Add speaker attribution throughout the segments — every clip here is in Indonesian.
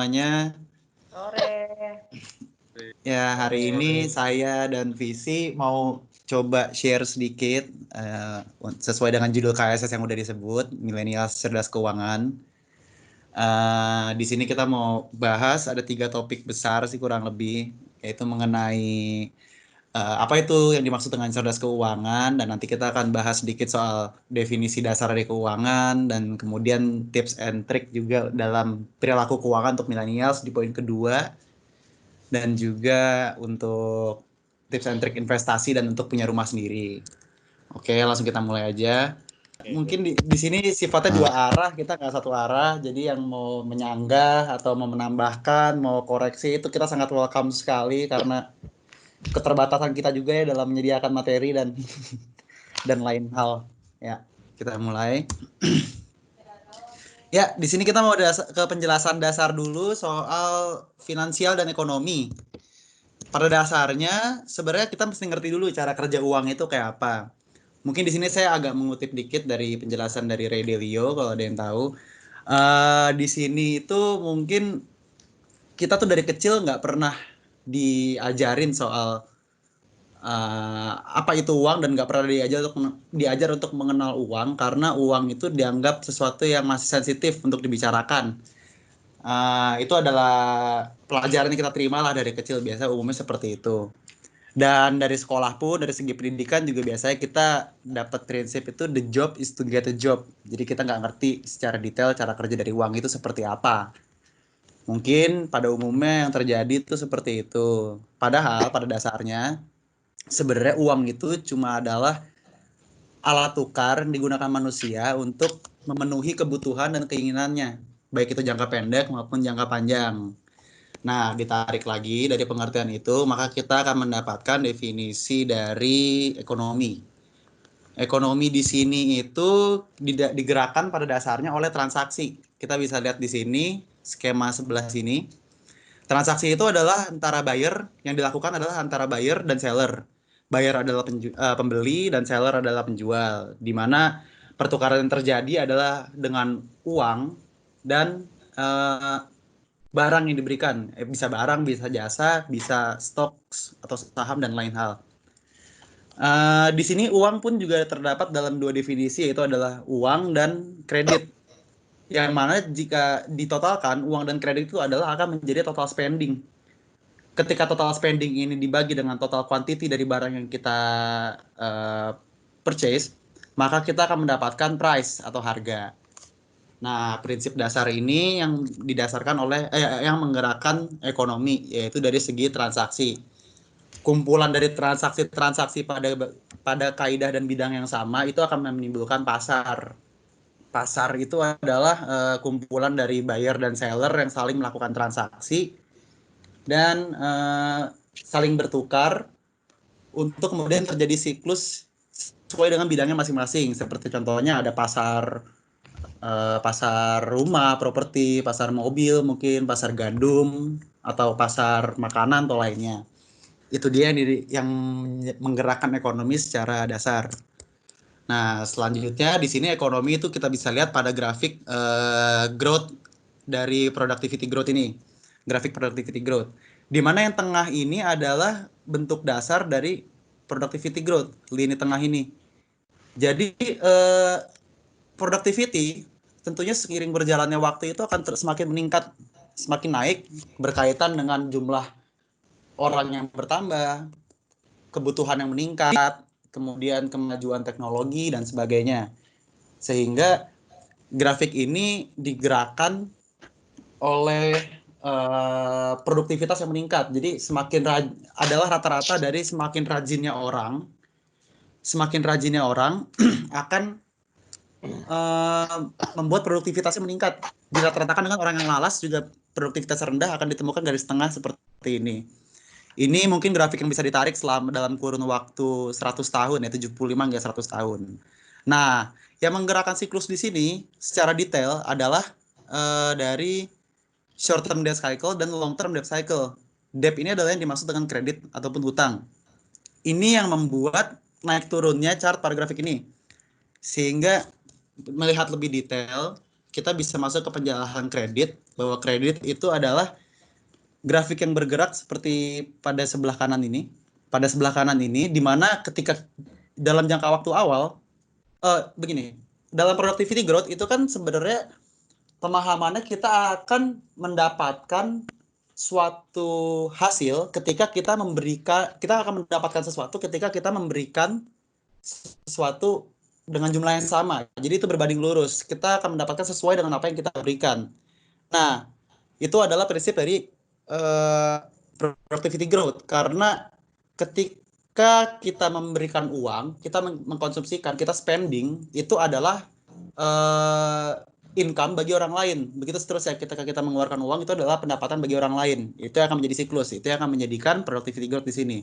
Speaker 1: semuanya.
Speaker 2: Sore.
Speaker 1: Ya, hari ini saya dan Visi mau coba share sedikit sesuai dengan judul KSS yang udah disebut, Milenial Cerdas Keuangan. Di sini kita mau bahas ada 3 topik besar sih kurang lebih, yaitu mengenai apa itu yang dimaksud dengan cerdas keuangan, dan nanti kita akan bahas sedikit soal definisi dasar dari keuangan dan kemudian tips and trick juga dalam perilaku keuangan untuk millennials di poin kedua, dan juga untuk tips and trick investasi dan untuk punya rumah sendiri. Oke, langsung kita mulai aja. Mungkin di sini sifatnya 2 arah, kita nggak satu arah. Jadi yang mau menyanggah atau mau menambahkan, mau koreksi itu kita sangat welcome sekali karena keterbatasan kita juga ya dalam menyediakan materi dan dan lain hal. Ya, kita mulai. Ya, di sini kita mau ke penjelasan dasar dulu soal finansial dan ekonomi. Pada dasarnya sebenarnya kita mesti ngerti dulu cara kerja uang itu kayak apa. Mungkin di sini saya agak mengutip dikit dari penjelasan dari Ray Dalio kalau ada yang tahu. Di sini itu mungkin kita tuh dari kecil nggak pernah diajarin soal apa itu uang, dan nggak pernah diajar untuk mengenal uang karena uang itu dianggap sesuatu yang masih sensitif untuk dibicarakan. Itu adalah pelajaran yang kita terima lah dari kecil, biasa umumnya seperti itu. Dan dari sekolah pun, dari segi pendidikan juga biasanya kita dapat prinsip itu the job is to get a job. Jadi kita nggak ngerti secara detail cara kerja dari uang itu seperti apa. Mungkin pada umumnya yang terjadi itu seperti itu. Padahal pada dasarnya sebenarnya uang itu cuma adalah alat tukar yang digunakan manusia untuk memenuhi kebutuhan dan keinginannya, baik itu jangka pendek maupun jangka panjang. Nah, ditarik lagi dari pengertian itu, maka kita akan mendapatkan definisi dari ekonomi. Ekonomi di sini itu digerakkan pada dasarnya oleh transaksi. Kita bisa lihat di sini, skema sebelah sini. Transaksi itu adalah antara buyer, yang dilakukan adalah antara buyer dan seller. Buyer adalah pembeli dan seller adalah penjual. Di mana pertukaran yang terjadi adalah dengan uang dan barang yang diberikan. Bisa barang, bisa jasa, bisa stok atau saham dan lain hal. Di sini uang pun juga terdapat dalam 2 definisi, yaitu adalah uang dan kredit. Yang mana jika ditotalkan, uang dan kredit itu adalah akan menjadi total spending. Ketika total spending ini dibagi dengan total quantity dari barang yang kita purchase, maka kita akan mendapatkan price atau harga. Nah, prinsip dasar ini yang didasarkan oleh yang menggerakkan ekonomi, yaitu dari segi transaksi. Kumpulan dari transaksi-transaksi pada kaidah dan bidang yang sama itu akan menimbulkan pasar. Pasar itu adalah kumpulan dari buyer dan seller yang saling melakukan transaksi dan saling bertukar untuk kemudian terjadi siklus sesuai dengan bidangnya masing-masing. Seperti contohnya ada pasar rumah, properti, pasar mobil, mungkin pasar gandum, atau pasar makanan atau lainnya. Itu dia yang menggerakkan ekonomi secara dasar. Nah, selanjutnya di sini ekonomi itu kita bisa lihat pada grafik growth dari productivity growth ini. Grafik productivity growth. Di mana yang tengah ini adalah bentuk dasar dari productivity growth, lini tengah ini. Jadi productivity tentunya seiring berjalannya waktu itu akan semakin meningkat, semakin naik berkaitan dengan jumlah orang yang bertambah, kebutuhan yang meningkat, kemudian kemajuan teknologi dan sebagainya. Sehingga grafik ini digerakkan oleh produktivitas yang meningkat. Jadi adalah rata-rata dari semakin rajinnya orang akan membuat produktivitasnya meningkat. Dirata-ratakan dengan orang yang malas juga produktivitas rendah akan ditemukan garis tengah seperti ini. Ini mungkin grafik yang bisa ditarik selama dalam kurun waktu 100 tahun ya, 75 hingga 100 tahun. Nah, yang menggerakkan siklus di sini secara detail adalah dari short term debt cycle dan long term debt cycle. Debt ini adalah yang dimaksud dengan kredit ataupun hutang. Ini yang membuat naik turunnya chart pada grafik ini. Sehingga melihat lebih detail, kita bisa masuk ke penjelasan kredit, bahwa kredit itu adalah grafik yang bergerak seperti pada sebelah kanan ini. Pada sebelah kanan ini, di mana ketika dalam jangka waktu awal, begini, dalam productivity growth itu kan sebenarnya pemahamannya kita akan mendapatkan suatu hasil ketika kita akan mendapatkan sesuatu ketika kita memberikan sesuatu dengan jumlah yang sama. Jadi itu berbanding lurus. Kita akan mendapatkan sesuai dengan apa yang kita berikan. Nah, itu adalah prinsip dari productivity growth. Karena ketika kita memberikan uang, kita mengkonsumsikan, kita spending, itu adalah income bagi orang lain. Begitu seterusnya, ketika kita mengeluarkan uang, itu adalah pendapatan bagi orang lain. Itu yang akan menjadi siklus. Itu yang akan menjadikan productivity growth di sini.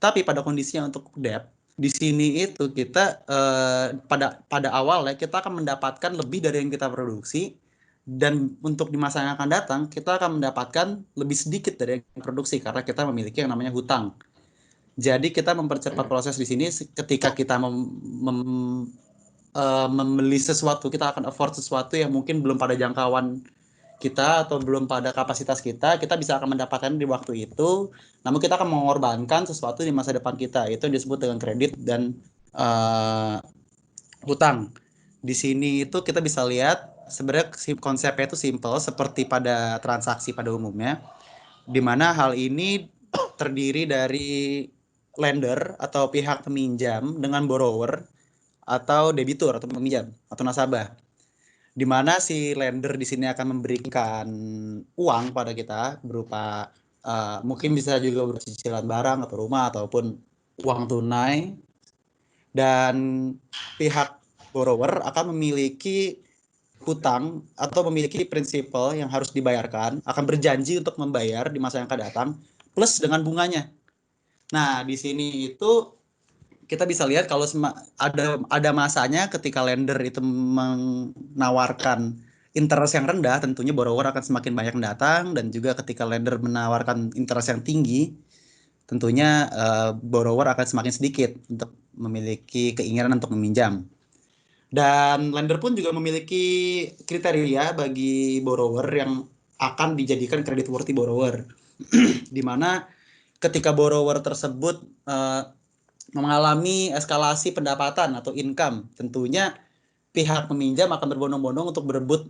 Speaker 1: Tapi pada kondisinya untuk debt, di sini itu kita pada awalnya kita akan mendapatkan lebih dari yang kita produksi, dan untuk di masa yang akan datang kita akan mendapatkan lebih sedikit dari yang produksi karena kita memiliki yang namanya hutang. Jadi kita mempercepat proses di sini ketika kita membeli sesuatu, kita akan afford sesuatu yang mungkin belum pada jangkauan kita atau belum pada kapasitas kita bisa akan mendapatkan di waktu itu, namun kita akan mengorbankan sesuatu di masa depan kita. Itu yang disebut dengan kredit dan hutang. Di sini itu kita bisa lihat sebenarnya konsepnya itu simple seperti pada transaksi pada umumnya, di mana hal ini terdiri dari lender atau pihak peminjam dengan borrower atau debitur atau peminjam atau nasabah, di mana si lender di sini akan memberikan uang pada kita berupa mungkin bisa juga berupa cicilan barang atau rumah ataupun uang tunai, dan pihak borrower akan memiliki hutang atau memiliki prinsipal yang harus dibayarkan, akan berjanji untuk membayar di masa yang akan datang plus dengan bunganya. Nah, di sini itu kita bisa lihat kalau ada masanya ketika lender itu menawarkan interest yang rendah, tentunya borrower akan semakin banyak datang, dan juga ketika lender menawarkan interest yang tinggi, tentunya borrower akan semakin sedikit untuk memiliki keinginan untuk meminjam. Dan lender pun juga memiliki kriteria bagi borrower yang akan dijadikan creditworthy borrower, di mana ketika borrower tersebut mengalami eskalasi pendapatan atau income, tentunya pihak peminjam akan berbondong-bondong untuk berebut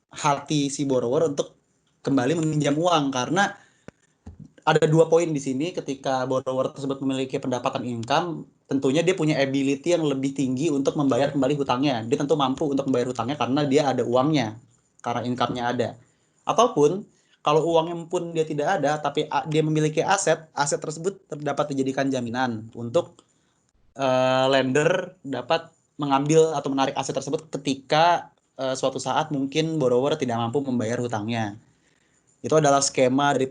Speaker 1: hati si borrower untuk kembali meminjam uang, karena ada 2 poin di sini. Ketika borrower tersebut memiliki pendapatan income, tentunya dia punya ability yang lebih tinggi untuk membayar kembali hutangnya. Dia tentu mampu untuk membayar hutangnya karena dia ada uangnya, karena income-nya ada. Ataupun kalau uangnya pun dia tidak ada, tapi dia memiliki aset tersebut dapat dijadikan jaminan untuk lender dapat mengambil atau menarik aset tersebut ketika suatu saat mungkin borrower tidak mampu membayar hutangnya. Itu adalah skema dari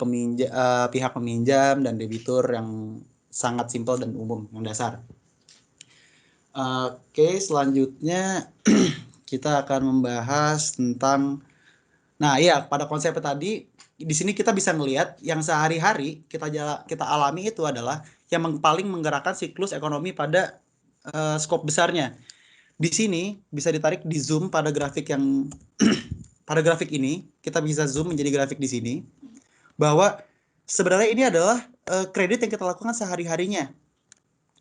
Speaker 1: pihak peminjam dan debitur yang sangat simpel dan umum, yang dasar. Oke, selanjutnya kita akan membahas tentang, nah iya, pada konsep tadi di sini kita bisa melihat yang sehari-hari kita alami itu adalah yang paling menggerakkan siklus ekonomi pada skop besarnya. Di sini bisa ditarik di zoom pada grafik yang pada grafik ini, kita bisa zoom menjadi grafik di sini, bahwa sebenarnya ini adalah kredit yang kita lakukan sehari-harinya.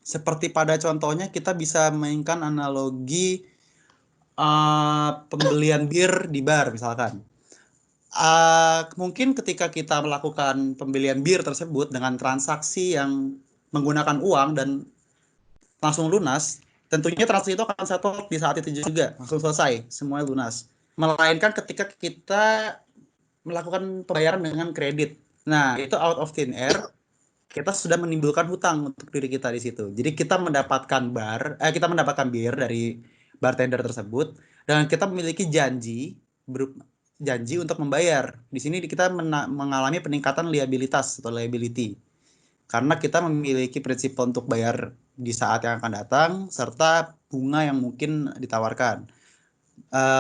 Speaker 1: Seperti pada contohnya kita bisa mainkan analogi pembelian bir di bar misalkan. Mungkin ketika kita melakukan pembelian bir tersebut dengan transaksi yang menggunakan uang dan langsung lunas, tentunya transaksi itu akan settle di saat itu juga, langsung selesai, semuanya lunas. Melainkan ketika kita melakukan pembayaran dengan kredit. Nah, itu out of thin air, kita sudah menimbulkan hutang untuk diri kita di situ. Jadi kita mendapatkan bir dari bartender tersebut, dan kita memiliki janji untuk membayar. Di sini kita mengalami peningkatan liabilitas atau liability, karena kita memiliki prinsip untuk bayar di saat yang akan datang serta bunga yang mungkin ditawarkan.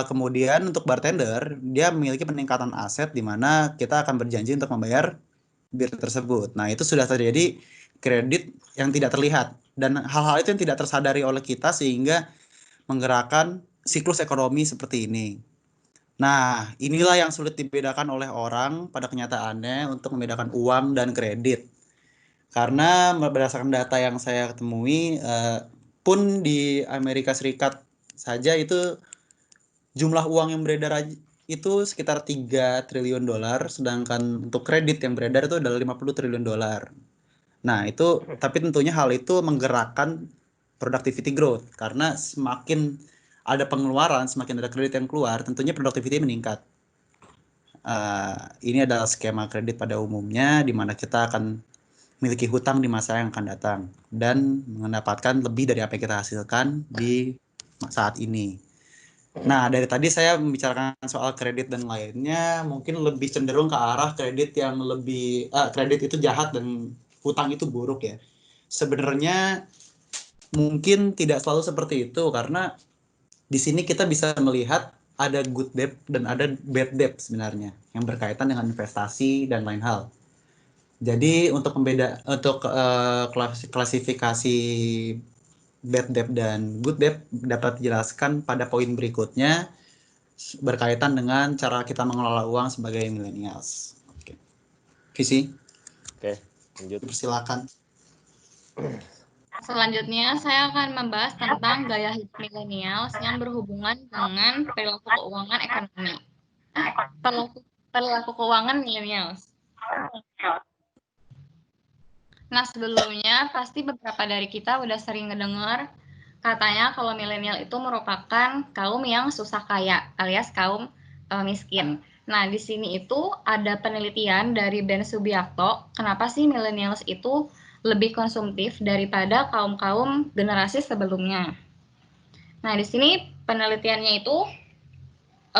Speaker 1: Kemudian untuk bartender, dia memiliki peningkatan aset di mana kita akan berjanji untuk membayar bir tersebut. Nah, itu sudah terjadi kredit yang tidak terlihat, dan hal-hal itu yang tidak tersadari oleh kita sehingga menggerakkan siklus ekonomi seperti ini. Nah, inilah yang sulit dibedakan oleh orang pada kenyataannya untuk membedakan uang dan kredit. Karena berdasarkan data yang saya ketemui, pun di Amerika Serikat saja itu jumlah uang yang beredar itu sekitar 3 triliun dolar, sedangkan untuk kredit yang beredar itu adalah 50 triliun dolar. Nah, itu tapi tentunya hal itu menggerakkan productivity growth karena semakin ada pengeluaran, semakin ada kredit yang keluar, tentunya productivity meningkat. Ini adalah skema kredit pada umumnya di mana kita akan memiliki hutang di masa yang akan datang dan mendapatkan lebih dari apa yang kita hasilkan di saat ini. Nah, dari tadi saya membicarakan soal kredit dan lainnya, mungkin lebih cenderung ke arah kredit yang lebih kredit itu jahat dan hutang itu buruk ya. Sebenarnya mungkin tidak selalu seperti itu karena di sini kita bisa melihat ada good debt dan ada bad debt sebenarnya yang berkaitan dengan investasi dan lain hal. Jadi untuk klasifikasi bad debt dan good debt dapat dijelaskan pada poin berikutnya berkaitan dengan cara kita mengelola uang sebagai millennials. Oke. Visi,
Speaker 3: Oke, lanjut.
Speaker 1: silakan.
Speaker 4: Selanjutnya, saya akan membahas tentang gaya hidup millennials yang berhubungan dengan perilaku keuangan ekonomi. Perilaku keuangan millennials. Nah, sebelumnya pasti beberapa dari kita udah sering ngedengar katanya kalau milenial itu merupakan kaum yang susah kaya alias kaum miskin. Nah, di sini itu ada penelitian dari Ben Subiakto, kenapa sih millennials itu lebih konsumtif daripada kaum-kaum generasi sebelumnya. Nah, di sini penelitiannya itu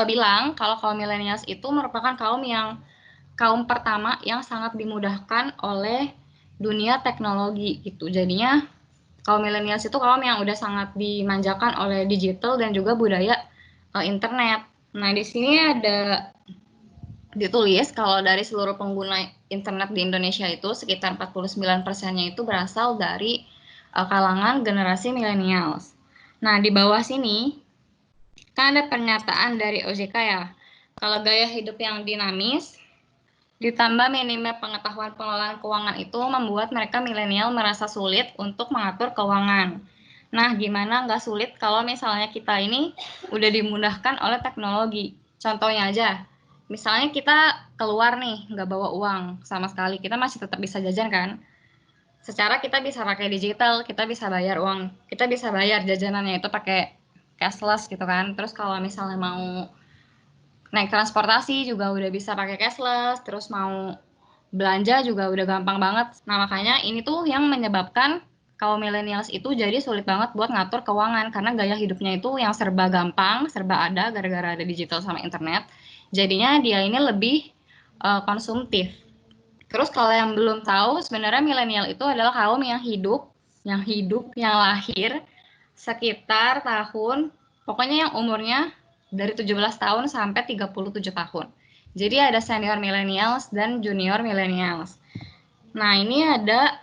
Speaker 4: bilang kalau kaum millennials itu merupakan kaum pertama yang sangat dimudahkan oleh dunia teknologi gitu. Jadinya kaum milenials itu kaum yang udah sangat dimanjakan oleh digital dan juga budaya internet. Nah, di sini ada ditulis kalau dari seluruh pengguna internet di Indonesia itu sekitar 49%-nya itu berasal dari kalangan generasi millennials. Nah, di bawah sini kan ada pernyataan dari OJK ya. Kalau gaya hidup yang dinamis ditambah minimnya pengetahuan pengelolaan keuangan itu membuat mereka milenial merasa sulit untuk mengatur keuangan. Nah, gimana nggak sulit kalau misalnya kita ini udah dimudahkan oleh teknologi. Contohnya aja, misalnya kita keluar nih, nggak bawa uang sama sekali, kita masih tetap bisa jajan kan? Secara kita bisa pakai digital, kita bisa bayar uang, kita bisa bayar jajanannya itu pakai cashless gitu kan. Terus kalau misalnya mau naik transportasi juga udah bisa pakai cashless, terus mau belanja juga udah gampang banget. Nah, makanya ini tuh yang menyebabkan kaum millennials itu jadi sulit banget buat ngatur keuangan karena gaya hidupnya itu yang serba gampang, serba ada gara-gara ada digital sama internet. Jadinya dia ini lebih konsumtif. Terus kalau yang belum tahu, sebenarnya milenial itu adalah kaum yang lahir sekitar tahun, pokoknya yang umurnya dari 17 tahun sampai 37 tahun. Jadi ada senior millennials dan junior millennials. Nah, ini ada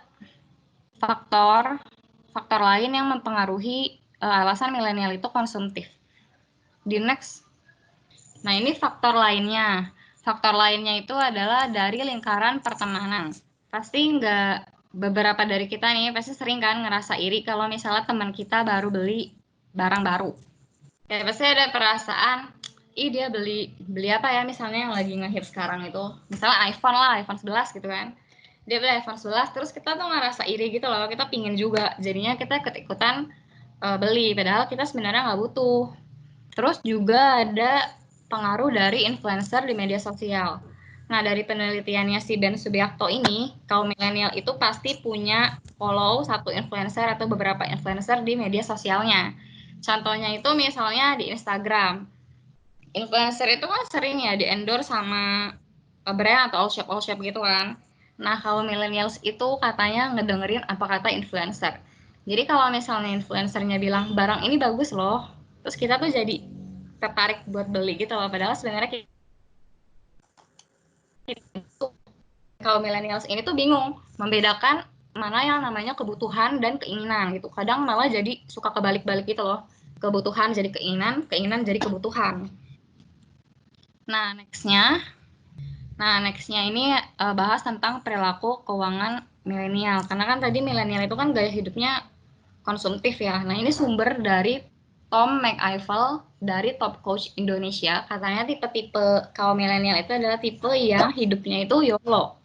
Speaker 4: faktor lain yang mempengaruhi alasan milenial itu konsumtif. Di next. Nah, ini faktor lainnya. Faktor lainnya itu adalah dari lingkaran pertemanan. Pasti beberapa dari kita nih pasti sering kan ngerasa iri kalau misalnya teman kita baru beli barang baru. Ya pasti ada perasaan, ih dia beli apa ya, misalnya yang lagi ngehits sekarang itu, misalnya iPhone lah, iPhone 11 gitu kan. Dia beli iPhone 11, terus kita tuh ngerasa iri gitu loh, kita pingin juga. Jadinya kita ikut-ikutan beli, padahal kita sebenarnya nggak butuh. Terus juga ada pengaruh dari influencer di media sosial. Nah, dari penelitiannya si Ben Subiakto ini, kaum milenial itu pasti punya follow satu influencer atau beberapa influencer di media sosialnya. Contohnya itu misalnya di Instagram. Influencer itu kan sering ya di-endorse sama brand atau all shop gitu kan. Nah, kalau millennials itu katanya ngedengerin apa kata influencer. Jadi kalau misalnya influencernya bilang barang ini bagus loh, terus kita tuh jadi tertarik buat beli gitu loh. Padahal sebenarnya kalau millennials ini tuh bingung membedakan mana yang namanya kebutuhan dan keinginan gitu. Kadang malah jadi suka kebalik-balik gitu loh. Kebutuhan jadi keinginan, keinginan jadi kebutuhan. Nah, nextnya ini bahas tentang perilaku keuangan milenial. Karena kan tadi milenial itu kan gaya hidupnya konsumtif ya. Nah, ini sumber dari Tom McIval dari Top Coach Indonesia. Katanya tipe-tipe kaum milenial itu adalah tipe yang hidupnya itu YOLO.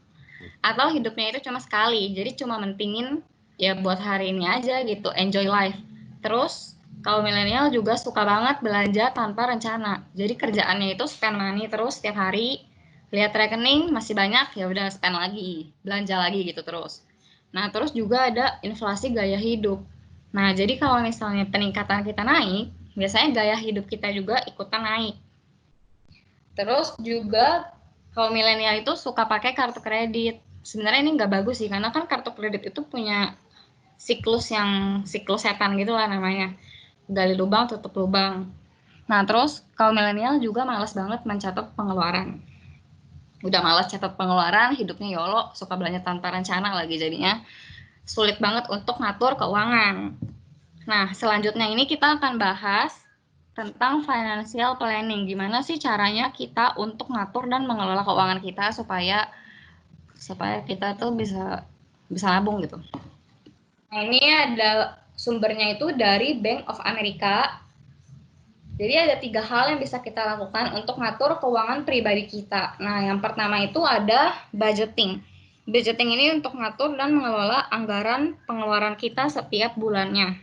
Speaker 4: Atau hidupnya itu cuma sekali. Jadi cuma mentingin ya buat hari ini aja gitu, enjoy life. Terus kaum milenial juga suka banget belanja tanpa rencana. Jadi kerjaannya itu spend money terus setiap hari. Lihat rekening masih banyak, ya udah spend lagi, belanja lagi gitu terus. Nah, terus juga ada inflasi gaya hidup. Nah, jadi kalau misalnya peningkatan kita naik, biasanya gaya hidup kita juga ikutan naik. Terus juga kalau milenial itu suka pakai kartu kredit. Sebenarnya ini nggak bagus sih, karena kan kartu kredit itu punya siklus setan gitu lah namanya. Gali lubang, tutup lubang. Nah, terus kalau milenial juga malas banget mencatat pengeluaran. Udah malas catat pengeluaran, hidupnya YOLO, suka belanja tanpa rencana lagi jadinya. Sulit banget untuk ngatur keuangan. Nah, selanjutnya ini kita akan bahas tentang financial planning. Gimana sih caranya kita untuk ngatur dan mengelola keuangan kita supaya kita tuh bisa nabung gitu. Nah, ini ada sumbernya itu dari Bank of America. Jadi ada 3 hal yang bisa kita lakukan untuk ngatur keuangan pribadi kita. Nah, yang pertama itu ada budgeting. Budgeting ini untuk ngatur dan mengelola anggaran pengeluaran kita setiap bulannya.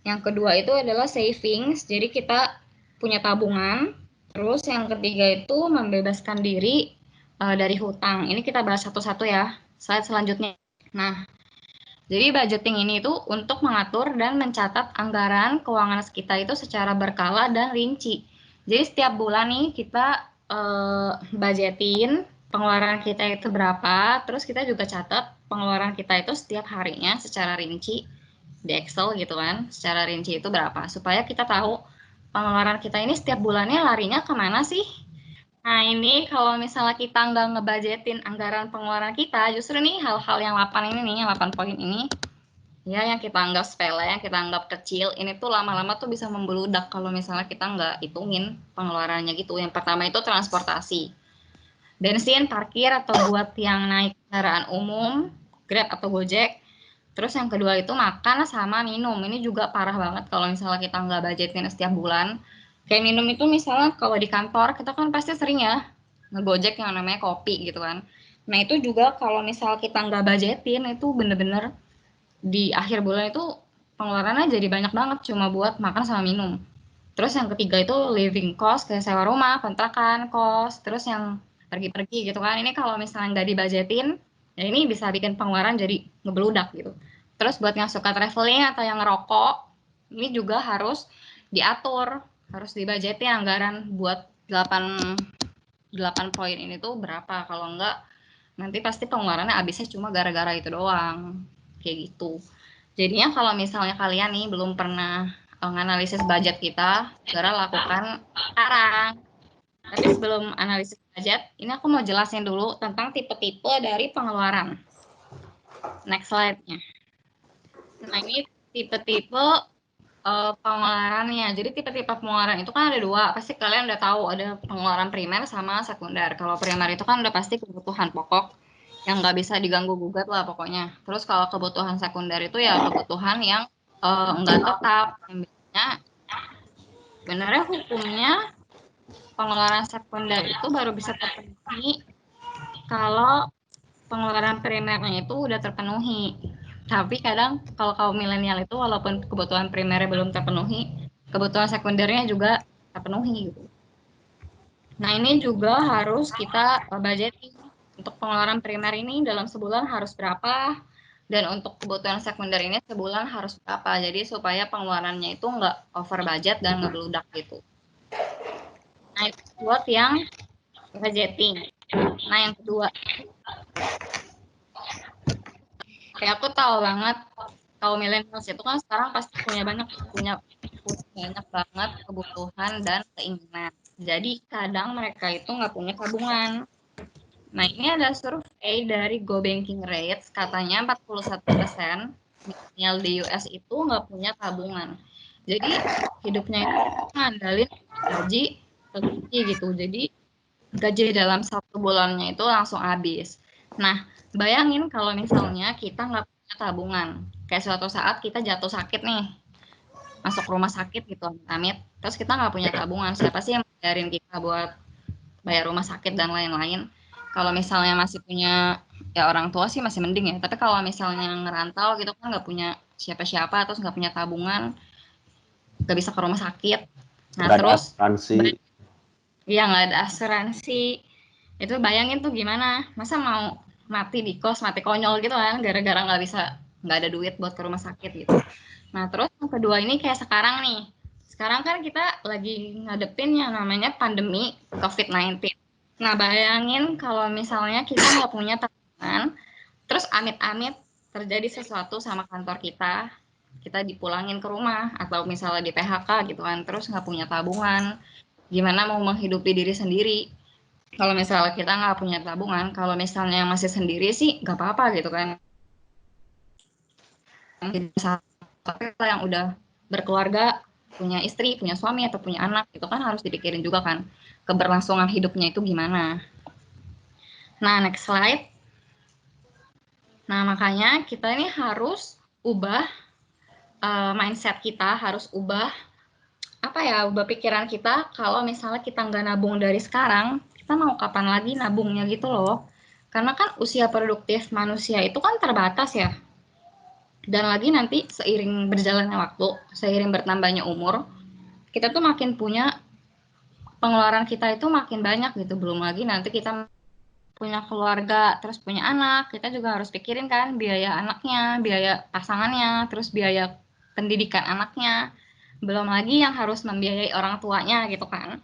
Speaker 4: Yang kedua itu adalah savings, jadi kita punya tabungan. Terus yang ketiga itu membebaskan diri dari hutang. Ini kita bahas satu-satu ya, slide selanjutnya. Nah, jadi budgeting ini itu untuk mengatur dan mencatat anggaran keuangan kita itu secara berkala dan rinci. Jadi setiap bulan nih kita budgetin pengeluaran kita itu berapa, terus kita juga catat pengeluaran kita itu setiap harinya secara rinci di Excel gitu kan, secara rinci itu berapa, supaya kita tahu pengeluaran kita ini setiap bulannya larinya kemana sih. Nah, ini kalau misalnya kita nggak ngebudgetin anggaran pengeluaran kita, justru nih hal-hal yang 8 ini nih, yang 8 poin ini, ya yang kita anggap sepele, yang kita anggap kecil, ini tuh lama-lama tuh bisa membeludak kalau misalnya kita nggak hitungin pengeluarannya gitu. Yang pertama itu transportasi. Bensin, parkir, atau buat yang naik kendaraan umum, Grab atau Gojek. Terus yang kedua itu makan sama minum. Ini juga parah banget kalau misalnya kita nggak budgetin setiap bulan. Kayak minum itu misalnya kalau di kantor kita kan pasti sering ya ngegojek yang namanya kopi gitu kan. Nah itu juga kalau misal kita nggak budgetin itu bener-bener di akhir bulan itu pengeluarannya jadi banyak banget cuma buat makan sama minum. Terus yang ketiga itu living cost, kayak sewa rumah, kontrakan, kos, terus yang pergi-pergi gitu kan. Ini kalau misalnya nggak dibajetin, ya ini bisa bikin pengeluaran jadi ngebeludak gitu. Terus buat yang suka traveling atau yang ngerokok, ini juga harus diatur, harus dibajetin anggaran buat 8 poin ini tuh berapa. Kalau enggak, nanti pasti pengeluarannya habisnya cuma gara-gara itu doang. Kayak gitu. Jadinya kalau misalnya kalian nih belum pernah menganalisis budget kita, segera lakukan sekarang. Tapi sebelum analisis budget, ini aku mau jelasin dulu tentang tipe-tipe dari pengeluaran. Next slide-nya. Nah, ini tipe-tipe pengeluarannya. Jadi tipe-tipe pengeluaran itu kan ada 2. Pasti kalian udah tahu ada pengeluaran primer sama sekunder. Kalau primer itu kan udah pasti kebutuhan pokok yang nggak bisa diganggu-gugat lah pokoknya. Terus kalau kebutuhan sekunder itu ya kebutuhan yang nggak tetap. Yang biasanya sebenarnya hukumnya pengeluaran sekunder itu baru bisa terpenuhi kalau pengeluaran primernya itu udah terpenuhi. Tapi kadang kalau kaum milenial itu walaupun kebutuhan primernya belum terpenuhi, kebutuhan sekundernya juga terpenuhi gitu. Nah, ini juga harus kita budgeting. Untuk pengeluaran primer ini dalam sebulan harus berapa, dan untuk kebutuhan sekunder ini sebulan harus berapa. Jadi supaya pengeluarannya itu nggak over budget dan ngebludak gitu. Nah, itu buat yang budgeting. Nah, yang kedua, kayak aku tahu banget kaum milenial itu kan sekarang pasti punya banyak banget kebutuhan dan keinginan. Jadi kadang mereka itu nggak punya tabungan. Nah, ini ada survei dari Go Banking Rates, katanya 41% milenial di US itu nggak punya tabungan. Jadi hidupnya itu ngandalin gaji gitu. Jadi gaji dalam 1 bulannya itu langsung habis. Nah, bayangin kalau misalnya kita nggak punya tabungan. Kayak suatu saat kita jatuh sakit nih, masuk rumah sakit gitu, amit. Terus kita nggak punya tabungan, siapa sih yang bayarin kita buat bayar rumah sakit dan lain-lain? Kalau misalnya masih punya ya orang tua sih masih mending ya. Tapi kalau misalnya ngerantau gitu kan nggak punya siapa-siapa, terus nggak punya tabungan, nggak bisa ke rumah sakit. Nah,
Speaker 3: Nggak ada
Speaker 4: terus
Speaker 3: asuransi.
Speaker 4: ya nggak ada asuransi. Itu bayangin tuh gimana, masa mau mati di kos, mati konyol gitu kan, gara-gara nggak ada duit buat ke rumah sakit gitu. Nah, terus yang kedua ini kayak sekarang nih. Sekarang kan kita lagi ngadepin yang namanya pandemi COVID-19. Nah, bayangin kalau misalnya kita nggak punya tabungan, terus amit-amit terjadi sesuatu sama kantor kita dipulangin ke rumah, atau misalnya di PHK gitu kan, terus nggak punya tabungan, gimana mau menghidupi diri sendiri? Kalau misalnya kita nggak punya tabungan, kalau misalnya masih sendiri sih nggak apa-apa gitu kan. Tapi kalau yang udah berkeluarga, punya istri, punya suami, atau punya anak, itu kan harus dipikirin juga kan, keberlangsungan hidupnya itu gimana. Nah, next slide. Nah, makanya kita ini harus ubah mindset kita, harus ubah ubah pikiran kita. Kalau misalnya kita nggak nabung dari sekarang, kita mau kapan lagi nabungnya gitu loh. Karena kan usia produktif manusia itu kan terbatas ya. Dan lagi nanti seiring berjalannya waktu, seiring bertambahnya umur, kita tuh makin punya pengeluaran kita itu makin banyak gitu. Belum lagi nanti kita punya keluarga, terus punya anak, kita juga harus pikirin kan biaya anaknya, biaya pasangannya, terus biaya pendidikan anaknya. Belum lagi yang harus membiayai orang tuanya gitu kan.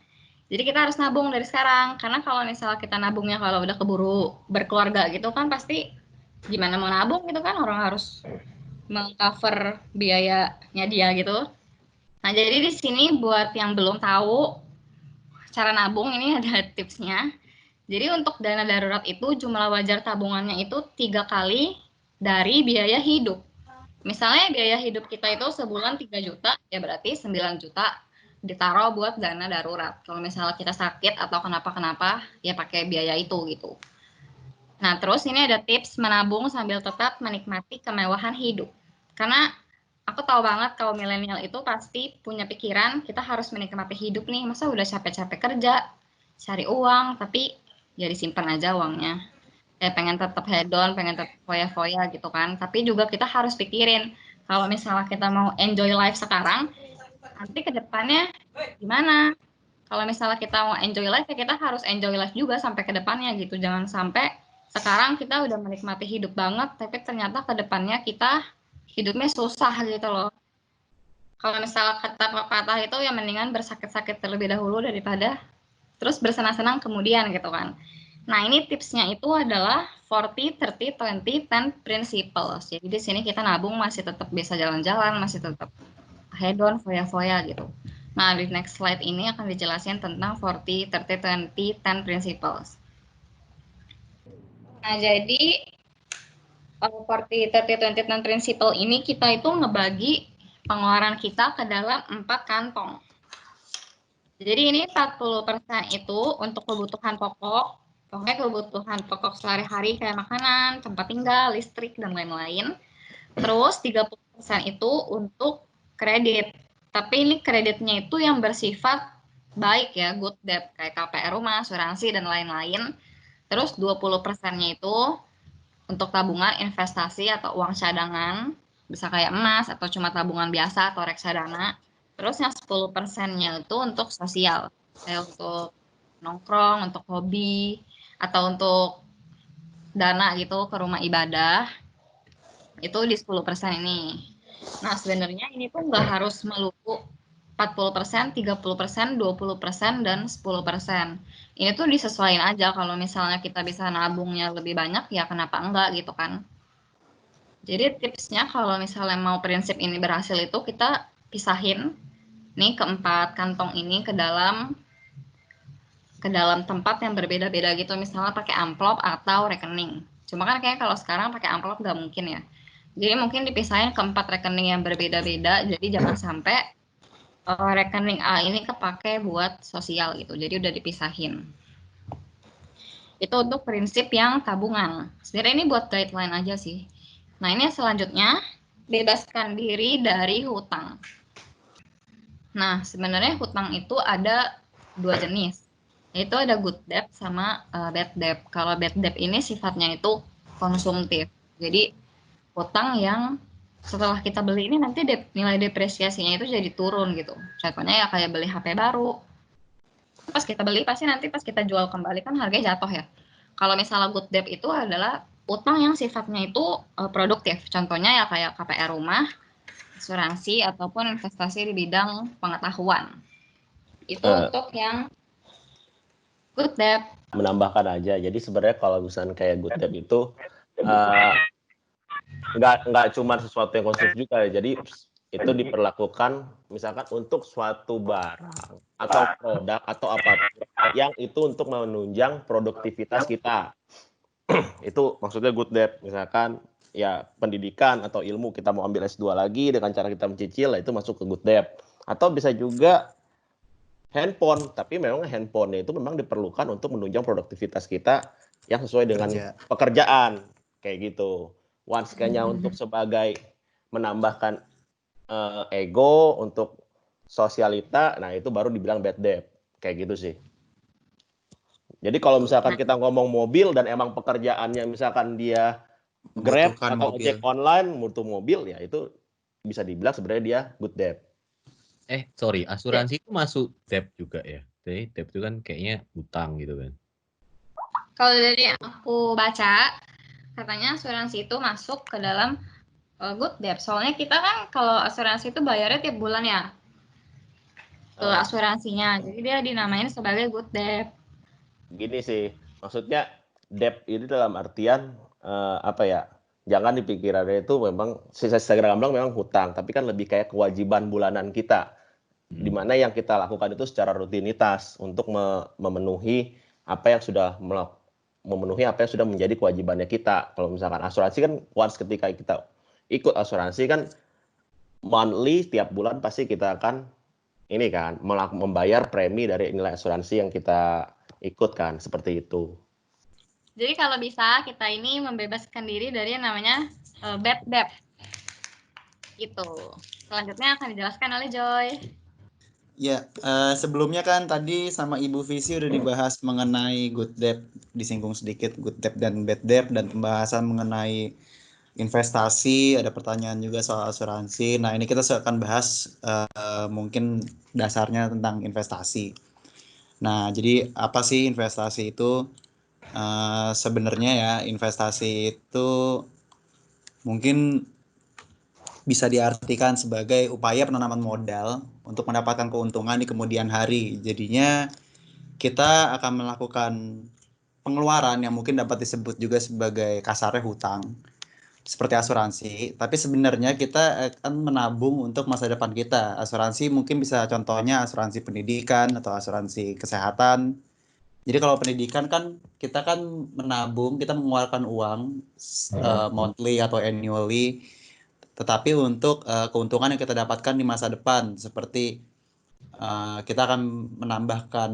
Speaker 4: Jadi kita harus nabung dari sekarang, karena kalau misalnya kita nabungnya kalau udah keburu berkeluarga gitu kan pasti gimana mau nabung gitu kan, orang harus mengcover biayanya dia gitu. Nah, jadi di sini buat yang belum tahu cara nabung ini ada tipsnya. Jadi untuk dana darurat itu jumlah wajar tabungannya itu 3 kali dari biaya hidup. Misalnya biaya hidup kita itu sebulan 3 juta, ya berarti 9 juta ditaruh buat dana darurat. Kalau misalnya kita sakit atau kenapa-kenapa, ya pakai biaya itu gitu. Nah, terus ini ada tips menabung sambil tetap menikmati kemewahan hidup. Karena aku tahu banget kalau milenial itu pasti punya pikiran kita harus menikmati hidup nih. Masa udah capek-capek kerja, cari uang, tapi ya disimpan aja uangnya. Pengen tetap hedon, pengen tetap foya-foya gitu kan. Tapi juga kita harus pikirin kalau misalnya kita mau enjoy life sekarang, nanti ke depannya gimana? Kalau misalnya kita mau enjoy life, ya kita harus enjoy life juga sampai ke depannya gitu. Jangan sampai sekarang kita udah menikmati hidup banget, tapi ternyata ke depannya kita hidupnya susah gitu loh. Kalau misalnya kata pepatah itu ya mendingan bersakit-sakit terlebih dahulu daripada terus bersenang-senang kemudian gitu kan. Nah, ini tipsnya itu adalah 40, 30, 20, 10 principles. Jadi di sini kita nabung masih tetap bisa jalan-jalan, masih tetap hedon, foya-foya gitu. Nah, di next slide ini akan dijelasin tentang 40, 30, 20, 10 principles. Nah, jadi 40, 30, 20, 10 principle ini kita itu ngebagi pengeluaran kita ke dalam 4 kantong. Jadi ini 40% itu untuk kebutuhan pokok, pokoknya kebutuhan pokok sehari-hari kayak makanan, tempat tinggal, listrik, dan lain-lain. Terus 30% itu untuk kredit. Tapi ini kreditnya itu yang bersifat baik ya, good debt, kayak KPR rumah, asuransi, dan lain-lain. Terus 20%-nya itu untuk tabungan, investasi, atau uang cadangan, bisa kayak emas, atau cuma tabungan biasa, atau reksadana. Terus yang 10%-nya itu untuk sosial, kayak untuk nongkrong, untuk hobi, atau untuk dana gitu ke rumah ibadah, itu di 10% ini. Nah, sebenarnya ini tuh nggak harus melulu 40%, 30%, 20%, dan 10%. Ini tuh disesuaikan aja, kalau misalnya kita bisa nabungnya lebih banyak, ya kenapa enggak gitu kan. Jadi tipsnya kalau misalnya mau prinsip ini berhasil itu kita pisahin nih keempat kantong ini ke dalam tempat yang berbeda-beda gitu, misalnya pakai amplop atau rekening. Cuma kan kayak kalau sekarang pakai amplop nggak mungkin ya. Jadi mungkin dipisahin ke 4 rekening yang berbeda-beda, jadi jangan sampai rekening A ini kepake buat sosial gitu. Jadi udah dipisahin. Itu untuk prinsip yang tabungan. Sebenarnya ini buat guideline aja sih. Nah, ini selanjutnya, bebaskan diri dari hutang. Nah, sebenarnya hutang itu ada 2 jenis. Yaitu ada good debt sama bad debt. Kalau bad debt ini sifatnya itu konsumtif. Jadi hutang yang setelah kita beli ini nanti nilai depresiasinya itu jadi turun gitu. Contohnya ya kayak beli HP baru. Pas kita beli pasti nanti pas kita jual kembali kan harganya jatuh ya. Kalau misalnya good debt itu adalah utang yang sifatnya itu produktif. Contohnya ya kayak KPR rumah, asuransi ataupun investasi di bidang pengetahuan. Itu
Speaker 3: Eh,
Speaker 4: untuk yang good debt.
Speaker 3: Menambahkan aja. Jadi sebenarnya kalau misalnya kayak good debt itu eh, nggak cuma sesuatu yang konsumtif juga ya. Jadi itu diperlakukan misalkan untuk suatu barang atau produk atau apapun yang itu untuk menunjang produktivitas kita. Itu maksudnya good debt. Misalkan ya pendidikan atau ilmu kita mau ambil S2 lagi dengan cara kita mencicil, itu masuk ke good debt. Atau bisa juga handphone, tapi memang handphone itu memang diperlukan untuk menunjang produktivitas kita yang sesuai dengan
Speaker 1: Kerja.
Speaker 3: pekerjaan kayak gitu. Once kayaknya untuk sebagai menambahkan ego untuk sosialita, nah itu baru dibilang bad debt kayak gitu sih. Jadi kalau misalkan kita ngomong mobil dan emang pekerjaannya misalkan dia Grab
Speaker 1: Membutuhkan
Speaker 3: atau
Speaker 1: mobil.
Speaker 3: ojek online butuh mobil, ya itu bisa dibilang sebenarnya dia good debt.
Speaker 5: Sorry, asuransi itu masuk debt juga ya? Jadi debt itu kan kayaknya utang gitu kan?
Speaker 4: Kalau dari yang aku baca, katanya asuransi itu masuk ke dalam good debt. Soalnya kita kan kalau asuransi itu bayarnya tiap bulan ya ke asuransinya. Jadi dia dinamain sebagai good debt.
Speaker 3: Gini sih, maksudnya debt ini dalam artian apa ya? Jangan dipikirannya itu memang saya bilang memang hutang, tapi kan lebih kayak kewajiban bulanan kita, di mana yang kita lakukan itu secara rutinitas untuk memenuhi apa yang sudah menjadi kewajibannya kita. Kalau misalkan asuransi kan once ketika kita ikut asuransi kan monthly tiap bulan pasti kita akan ini kan membayar premi dari nilai asuransi yang kita ikut kan, seperti itu.
Speaker 4: Jadi kalau bisa kita ini membebaskan diri dari yang namanya bad debt. Gitu. Selanjutnya akan dijelaskan oleh Joy.
Speaker 1: Ya, sebelumnya kan tadi sama Ibu Visi udah dibahas mengenai good debt, disinggung sedikit good debt dan bad debt, dan pembahasan mengenai investasi, ada pertanyaan juga soal asuransi. Nah, ini kita akan bahas mungkin dasarnya tentang investasi. Nah, jadi apa sih investasi itu? Sebenarnya ya, investasi itu mungkin bisa diartikan sebagai upaya penanaman modal untuk mendapatkan keuntungan di kemudian hari. Jadinya kita akan melakukan pengeluaran yang mungkin dapat disebut juga sebagai kasarnya hutang, seperti asuransi. Tapi sebenarnya kita akan menabung untuk masa depan kita. Asuransi mungkin bisa contohnya asuransi pendidikan atau asuransi kesehatan. Jadi kalau pendidikan kan kita kan menabung, kita mengeluarkan uang monthly atau annually, tetapi untuk keuntungan yang kita dapatkan di masa depan, seperti kita akan menambahkan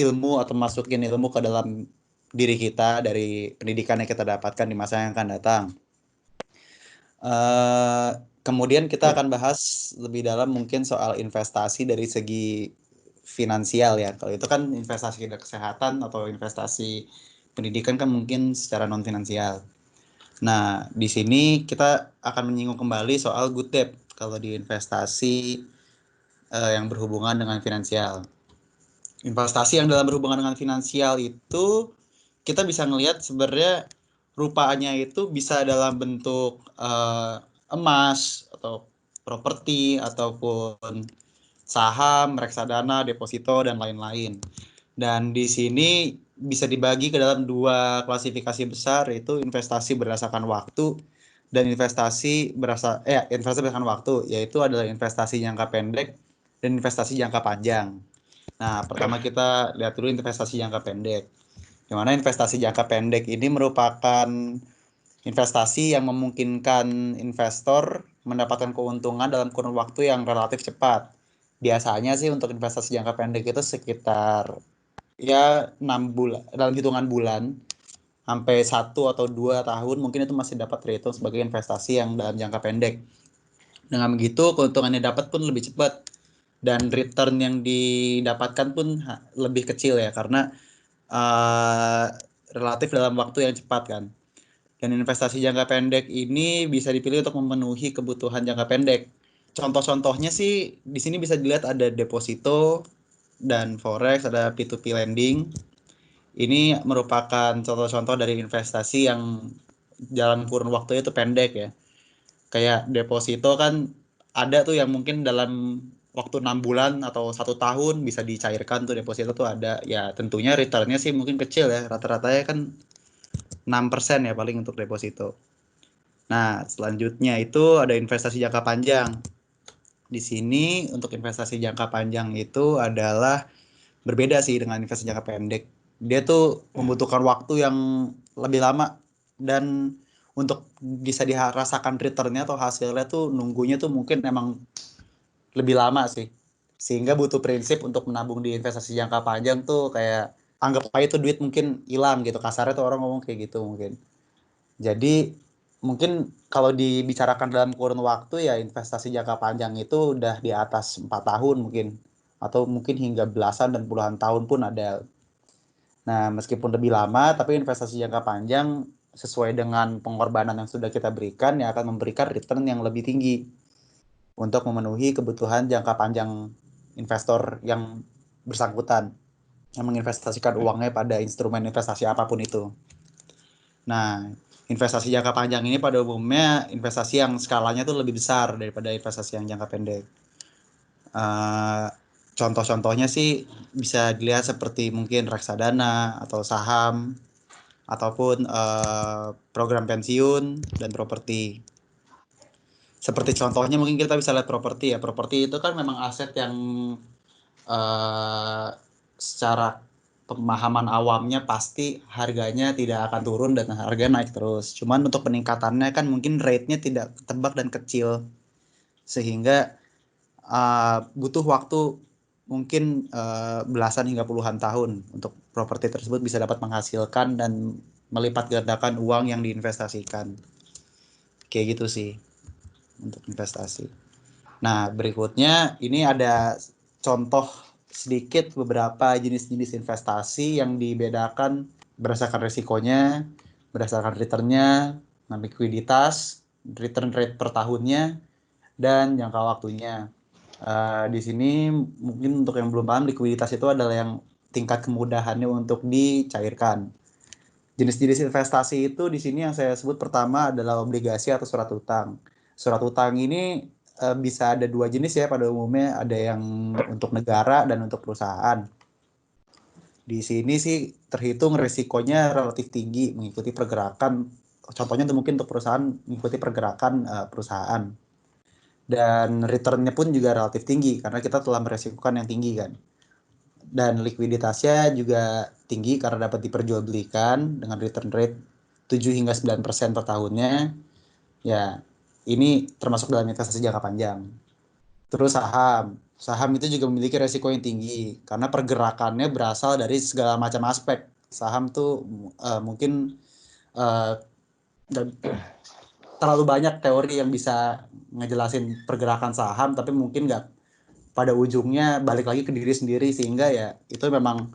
Speaker 1: ilmu atau masukin ilmu ke dalam diri kita dari pendidikan yang kita dapatkan di masa yang akan datang. Kemudian kita akan bahas lebih dalam mungkin soal investasi dari segi finansial ya. Kalau itu kan investasi ke kesehatan atau investasi pendidikan kan mungkin secara non finansial. Nah, di sini kita akan menyinggung kembali soal good debt kalau di investasi yang berhubungan dengan finansial. Investasi yang dalam berhubungan dengan finansial itu kita bisa ngelihat sebenarnya rupanya itu bisa dalam bentuk emas atau properti ataupun saham, reksadana, deposito dan lain-lain. Dan di sini bisa dibagi ke dalam 2 klasifikasi besar, yaitu investasi berdasarkan waktu dan investasi berdasarkan waktu, yaitu adalah investasi jangka pendek dan investasi jangka panjang. Nah, pertama kita lihat dulu investasi jangka pendek. Di mana investasi jangka pendek ini merupakan investasi yang memungkinkan investor mendapatkan keuntungan dalam kurun waktu yang relatif cepat. Biasanya sih untuk investasi jangka pendek itu sekitar ya 6 bulan dalam hitungan bulan sampai 1 atau 2 tahun mungkin itu masih dapat terhitung sebagai investasi yang dalam jangka pendek. Dengan begitu keuntungannya dapat pun lebih cepat dan return yang didapatkan pun lebih kecil ya karena relatif dalam waktu yang cepat kan. Dan investasi jangka pendek ini bisa dipilih untuk memenuhi kebutuhan jangka pendek. Contoh-contohnya sih di sini bisa dilihat ada deposito dan forex, ada P2P lending. Ini merupakan contoh-contoh dari investasi yang jalan kurun waktunya itu pendek ya. Kayak deposito kan ada tuh yang mungkin dalam waktu 6 bulan atau 1 tahun bisa dicairkan tuh deposito tuh ada. Ya tentunya returnnya sih mungkin kecil ya. Rata-ratanya kan 6% ya paling untuk deposito. Nah, selanjutnya itu ada investasi jangka panjang. Di sini untuk investasi jangka panjang itu adalah berbeda sih dengan investasi jangka pendek. Dia tuh membutuhkan waktu yang lebih lama dan untuk bisa dirasakan returnnya atau hasilnya tuh nunggunya tuh mungkin emang lebih lama sih. Sehingga butuh prinsip untuk menabung di investasi jangka panjang tuh kayak anggap aja itu duit mungkin hilang gitu. Kasarnya tuh orang ngomong kayak gitu mungkin. Jadi mungkin kalau dibicarakan dalam kurun waktu ya investasi jangka panjang itu udah di atas 4 tahun mungkin atau mungkin hingga belasan dan puluhan tahun pun ada. Nah, meskipun lebih lama tapi investasi jangka panjang sesuai dengan pengorbanan yang sudah kita berikan ya akan memberikan return yang lebih tinggi untuk memenuhi kebutuhan jangka panjang investor yang bersangkutan yang menginvestasikan uangnya pada instrumen investasi apapun itu. Nah, investasi jangka panjang ini pada umumnya investasi yang skalanya tuh lebih besar daripada investasi yang jangka pendek. Contoh-contohnya sih bisa dilihat seperti mungkin reksadana atau saham ataupun program pensiun dan properti. Seperti contohnya mungkin kita bisa lihat properti ya. Properti itu kan memang aset yang secara pemahaman awamnya pasti harganya tidak akan turun dan harganya naik terus. Cuman untuk peningkatannya kan mungkin rate-nya tidak tebak dan kecil. Sehingga butuh waktu mungkin belasan hingga puluhan tahun untuk properti tersebut bisa dapat menghasilkan dan melipat gandakan uang yang diinvestasikan. Kayak gitu sih untuk investasi. Nah, berikutnya ini ada contoh sedikit beberapa jenis-jenis investasi yang dibedakan berdasarkan risikonya, berdasarkan returnnya, likuiditas, return rate per tahunnya, dan jangka waktunya. Di sini mungkin untuk yang belum paham, likuiditas itu adalah yang tingkat kemudahannya untuk dicairkan. Jenis-jenis investasi itu di sini yang saya sebut pertama adalah obligasi atau surat utang. Surat utang ini bisa ada 2 jenis ya pada umumnya, ada yang untuk negara dan untuk perusahaan. Di sini sih terhitung risikonya relatif tinggi mengikuti pergerakan, contohnya mungkin untuk perusahaan mengikuti pergerakan perusahaan. Dan returnnya pun juga relatif tinggi karena kita telah meresikokan yang tinggi kan. Dan likuiditasnya juga tinggi karena dapat diperjualbelikan dengan return rate 7 hingga 9% per tahunnya. Ya, ini termasuk dalam investasi jangka panjang. Terus saham. Saham itu juga memiliki resiko yang tinggi karena pergerakannya berasal dari segala macam aspek. Saham tuh mungkin terlalu banyak teori yang bisa ngejelasin pergerakan saham, tapi mungkin nggak pada ujungnya balik lagi ke diri sendiri, sehingga ya itu memang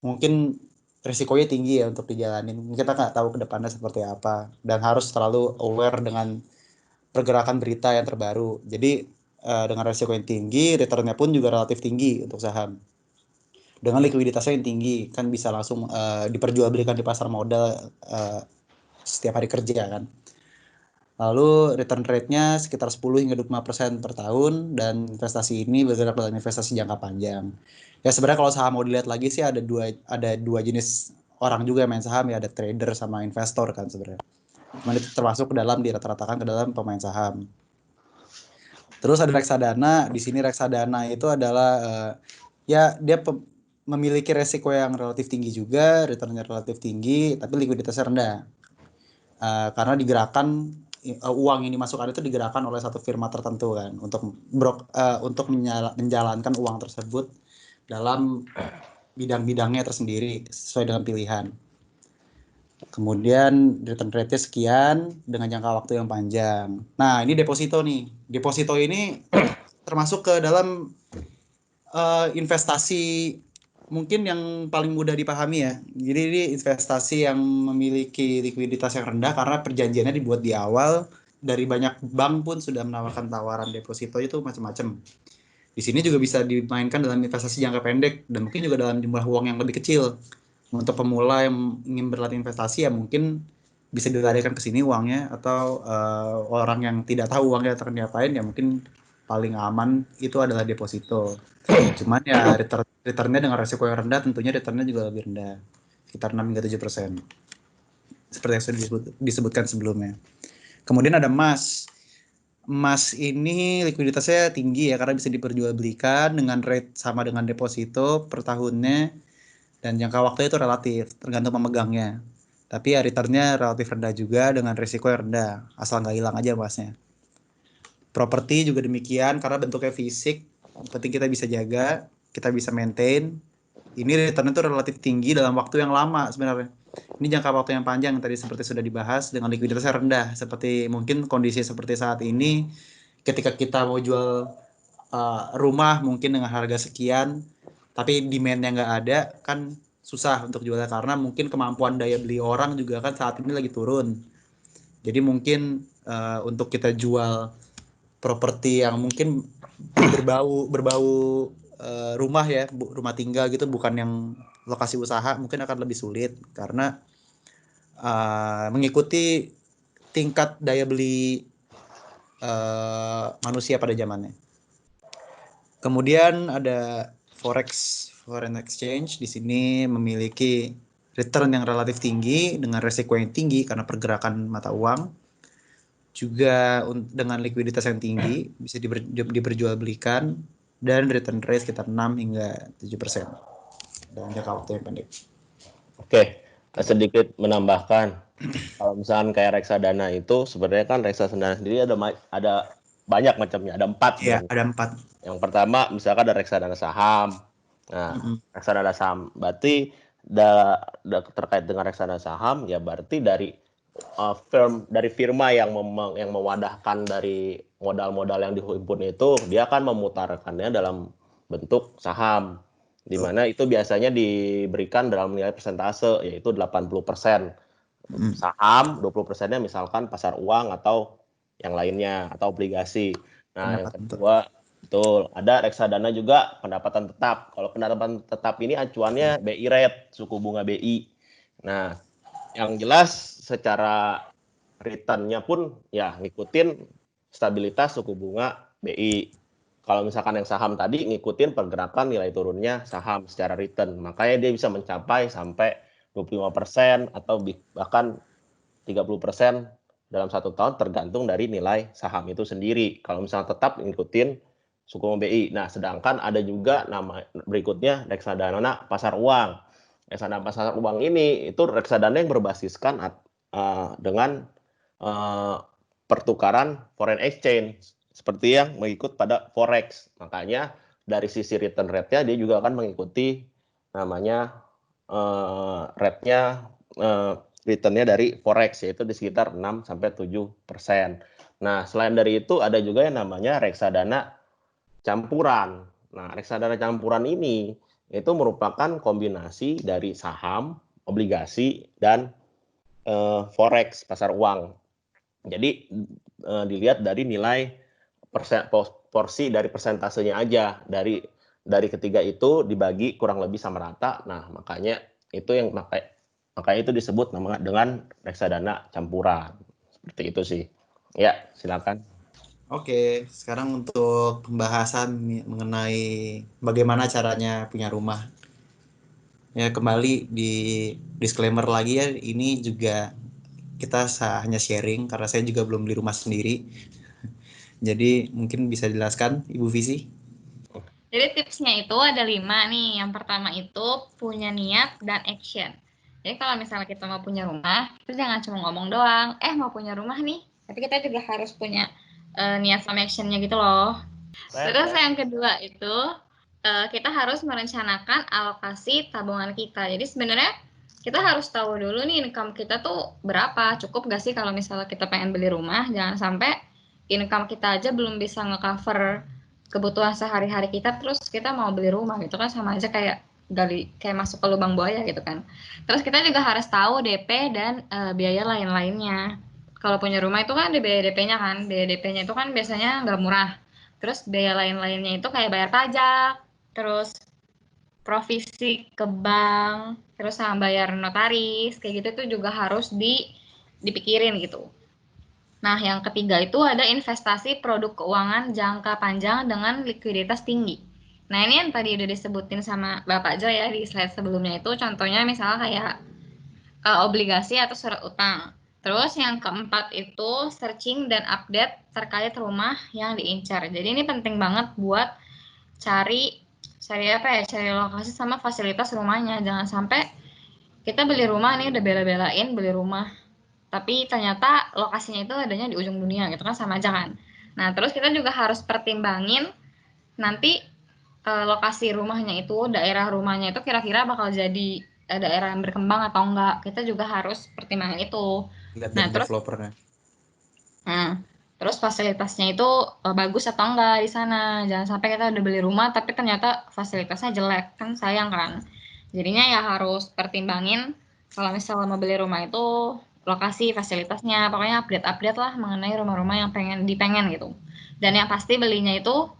Speaker 1: mungkin risikonya tinggi ya untuk dijalanin. Kita nggak tahu ke depannya seperti apa dan harus selalu aware dengan pergerakan berita yang terbaru. Jadi dengan risiko yang tinggi, returnnya pun juga relatif tinggi untuk saham. Dengan likuiditasnya yang tinggi, kan bisa langsung diperjualbelikan di pasar modal setiap hari kerja kan. Lalu return rate-nya sekitar 10 hingga 25% per tahun dan investasi ini bergerak dalam investasi jangka panjang. Ya sebenarnya kalau saham mau dilihat lagi sih ada dua jenis orang juga yang main saham ya, ada trader sama investor kan sebenarnya. Cuman itu termasuk ke dalam dirata-ratakan ke dalam pemain saham. Terus ada reksadana. Di sini reksadana itu adalah ya dia memiliki resiko yang relatif tinggi juga, returnnya relatif tinggi, tapi likuiditasnya rendah. Karena digerakkan uang yang dimasukkan itu digerakkan oleh satu firma tertentu kan untuk menjalankan uang tersebut dalam bidang-bidangnya tersendiri sesuai dengan pilihan. Kemudian return rate-nya sekian dengan jangka waktu yang panjang. Nah, ini deposito nih. Deposito ini termasuk ke dalam investasi mungkin yang paling mudah dipahami ya. Jadi ini investasi yang memiliki likuiditas yang rendah karena perjanjiannya dibuat di awal. Dari banyak bank pun sudah menawarkan tawaran deposito itu macam-macam. Di sini juga bisa dimainkan dalam investasi jangka pendek dan mungkin juga dalam jumlah uang yang lebih kecil. Untuk pemula yang ingin berlatih investasi ya mungkin bisa dilarikan ke sini uangnya, atau orang yang tidak tahu uangnya akan diapain ya mungkin paling aman itu adalah deposito. Cuman ya returnnya dengan resiko yang rendah, tentunya returnnya juga lebih rendah, sekitar 6-7%, seperti yang sudah disebutkan sebelumnya. Kemudian ada emas. Emas ini likuiditasnya tinggi ya, karena bisa diperjualbelikan dengan rate sama dengan deposito per tahunnya, dan jangka waktunya itu relatif, tergantung pemegangnya. Tapi ya returnnya relatif rendah juga dengan risiko yang rendah, asal nggak hilang aja emasnya. Properti juga demikian, karena bentuknya fisik, penting kita bisa jaga, kita bisa maintain. Ini returnnya itu relatif tinggi dalam waktu yang lama sebenarnya. Ini jangka waktu yang panjang tadi seperti sudah dibahas, dengan likuiditasnya rendah. Seperti mungkin kondisi seperti saat ini, ketika kita mau jual rumah mungkin dengan harga sekian, tapi demand-nya nggak ada, kan susah untuk jualnya karena mungkin kemampuan daya beli orang juga kan saat ini lagi turun. Jadi mungkin untuk kita jual properti yang mungkin berbau rumah ya, rumah tinggal gitu, bukan yang lokasi usaha, mungkin akan lebih sulit karena mengikuti tingkat daya beli manusia pada zamannya. Kemudian ada foreign exchange. Di sini memiliki return yang relatif tinggi dengan resiko yang tinggi karena pergerakan mata uang. Juga dengan likuiditas yang tinggi, bisa diperjualbelikan, dan return rate sekitar 6-7% dalam jangka waktu yang pendek.
Speaker 3: Oke, sedikit menambahkan. Kalau misalkan kayak reksadana itu, sebenarnya kan reksadana sendiri ada banyak macamnya, ada 4.
Speaker 1: Iya, ada 4.
Speaker 3: Yang pertama, misalkan ada reksadana saham. Nah, reksadana saham berarti terkait dengan reksadana saham ya berarti dari firma yang mewadahkan dari modal-modal yang dihimpun itu, dia akan memutarkannya dalam bentuk saham, di mana itu biasanya diberikan dalam nilai persentase, yaitu 80% saham, 20%-nya misalkan pasar uang atau yang lainnya atau obligasi. Nah, yang kedua, betul, ada reksadana juga pendapatan tetap. Kalau pendapatan tetap ini acuannya BI rate, suku bunga BI. Nah, yang jelas secara return-nya pun ya ngikutin stabilitas suku bunga BI. Kalau misalkan yang saham tadi ngikutin pergerakan nilai turunnya saham secara return. Makanya dia bisa mencapai sampai 25% atau bahkan 30% dalam 1 tahun, tergantung dari nilai saham itu sendiri. Kalau misalnya tetap ngikutin suku bunga BI. Nah, sedangkan ada juga nama berikutnya reksadana pasar uang. Reksadana pasar uang ini itu reksadana yang berbasiskan dengan pertukaran foreign exchange, seperti yang mengikut pada forex. Makanya dari sisi return rate-nya dia juga akan mengikuti namanya rate-nya return-nya dari forex, yaitu di sekitar 6-7%. Nah, selain dari itu ada juga yang namanya reksadana campuran. Nah, reksadana campuran ini itu merupakan kombinasi dari saham, obligasi, dan forex, pasar uang. Jadi dilihat dari nilai porsi dari persentasenya aja, dari ketiga itu dibagi kurang lebih sama rata. Nah, makanya itu itu disebut dengan reksadana campuran. Seperti itu sih. Ya, silakan.
Speaker 1: Oke, sekarang untuk pembahasan mengenai bagaimana caranya punya rumah. Ya, kembali di disclaimer lagi ya, ini juga kita hanya sharing karena saya juga belum beli rumah sendiri. Jadi mungkin bisa dijelaskan Ibu Visi?
Speaker 4: Jadi tipsnya itu ada 5 nih. Yang pertama itu punya niat dan action. Jadi kalau misalnya kita mau punya rumah, itu jangan cuma ngomong doang, mau punya rumah nih. Tapi kita juga harus punya niat sama actionnya gitu loh. Terus yang kedua itu kita harus merencanakan alokasi tabungan kita. Jadi sebenarnya kita harus tahu dulu nih income kita tuh berapa, cukup gak sih kalau misalnya kita pengen beli rumah, jangan sampai income kita aja belum bisa nge-cover kebutuhan sehari-hari kita, terus kita mau beli rumah gitu kan, sama aja kayak kayak masuk ke lubang buaya gitu kan. Terus kita juga harus tahu DP dan biaya lain-lainnya. Kalau punya rumah itu kan ada biaya DP-nya kan, biaya DP-nya itu kan biasanya nggak murah. Terus biaya lain-lainnya itu kayak bayar pajak, terus provisi ke bank, terus sama bayar notaris, kayak gitu tuh juga harus dipikirin gitu. Nah, yang ketiga itu ada investasi produk keuangan jangka panjang dengan likuiditas tinggi. Nah, ini yang tadi udah disebutin sama Bapak Jo ya di slide sebelumnya itu, contohnya misalnya kayak obligasi atau surat utang. Terus yang keempat itu searching dan update terkait rumah yang diincar. Jadi ini penting banget buat cari lokasi sama fasilitas rumahnya. Jangan sampai kita beli rumah nih udah bela-belain beli rumah, tapi ternyata lokasinya itu adanya di ujung dunia gitu kan, sama aja kan. Nah, terus kita juga harus pertimbangin nanti lokasi rumahnya itu, daerah rumahnya itu kira-kira bakal jadi daerah yang berkembang atau enggak. Kita juga harus pertimbangin itu.
Speaker 1: Lihat
Speaker 4: Nah,
Speaker 1: dari
Speaker 4: terus
Speaker 1: developernya.
Speaker 4: Terus fasilitasnya itu bagus atau enggak di sana. Jangan sampai kita udah beli rumah tapi ternyata fasilitasnya jelek, kan sayang kan. Jadinya ya harus pertimbangin kalau misalnya mau beli rumah itu lokasi, fasilitasnya, pokoknya update-update lah mengenai rumah-rumah yang dipengen gitu. Dan yang pasti belinya itu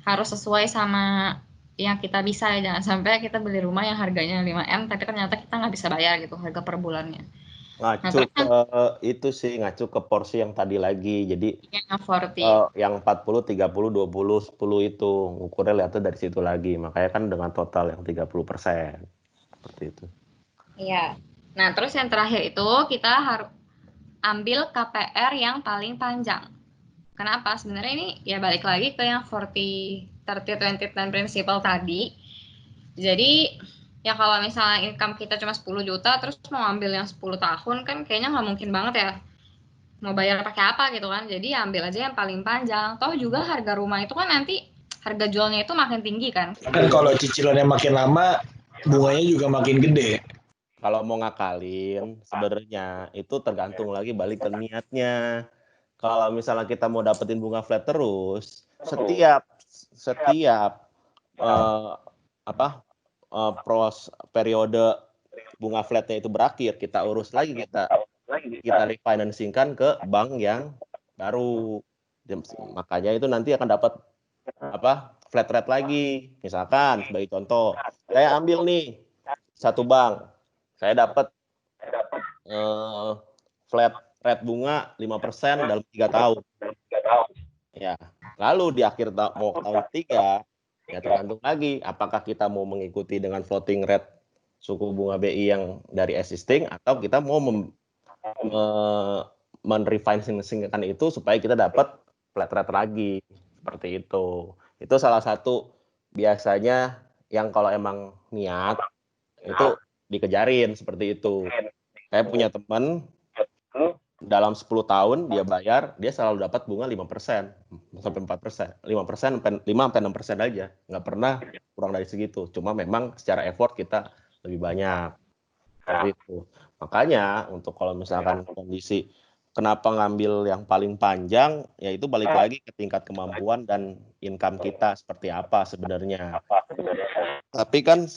Speaker 4: harus sesuai sama yang kita bisa ya. Jangan sampai kita beli rumah yang harganya 5M tapi ternyata kita nggak bisa bayar gitu harga per bulannya.
Speaker 3: Ngacu ke itu sih, ngacu ke porsi yang tadi lagi. Jadi
Speaker 4: yang 40.
Speaker 3: yang 40, 30, 20, 10 itu ukurnya lihatnya dari situ lagi. Makanya kan dengan total yang 30%. Seperti itu.
Speaker 4: Iya. Nah, terus yang terakhir itu kita harus ambil KPR yang paling panjang. Kenapa? Sebenarnya ini ya balik lagi ke yang 40, 30, 20, 10 principle tadi. Jadi ya kalau misalnya income kita cuma 10 juta terus mau ambil yang 10 tahun kan kayaknya nggak mungkin banget ya. Mau bayar pakai apa gitu kan. Jadi ambil aja yang paling panjang. Toh juga harga rumah itu kan nanti harga jualnya itu makin tinggi kan.
Speaker 6: Kan kalau cicilannya makin lama, bunganya juga makin gede.
Speaker 3: Kalau mau ngakalin, sebenarnya itu tergantung lagi balik ke niatnya. Kalau misalnya kita mau dapetin bunga flat terus, setiap periode bunga flatnya itu berakhir, kita urus lagi, kita refinancingkan ke bank yang baru. Makanya itu nanti akan dapat flat rate lagi. Misalkan sebagai contoh, saya ambil nih satu bank, saya dapat flat rate bunga 5% dalam 3 tahun. Ya, lalu di akhir mau tahun 3, ya tergantung lagi apakah kita mau mengikuti dengan floating rate suku bunga BI yang dari existing atau kita mau men-refinancingkan itu supaya kita dapat flat rate lagi. Seperti itu. Itu salah satu biasanya yang kalau emang niat itu dikejarin seperti itu. Saya punya teman dalam 10 tahun dia bayar, dia selalu dapat bunga 5% sampai 4%. 5%, 5-6% aja. Nggak pernah kurang dari segitu. Cuma memang secara effort kita lebih banyak. Seperti itu. Makanya untuk kalau misalkan kondisi kenapa ngambil yang paling panjang, yaitu balik lagi ke tingkat kemampuan dan income kita seperti apa sebenarnya. Tapi kan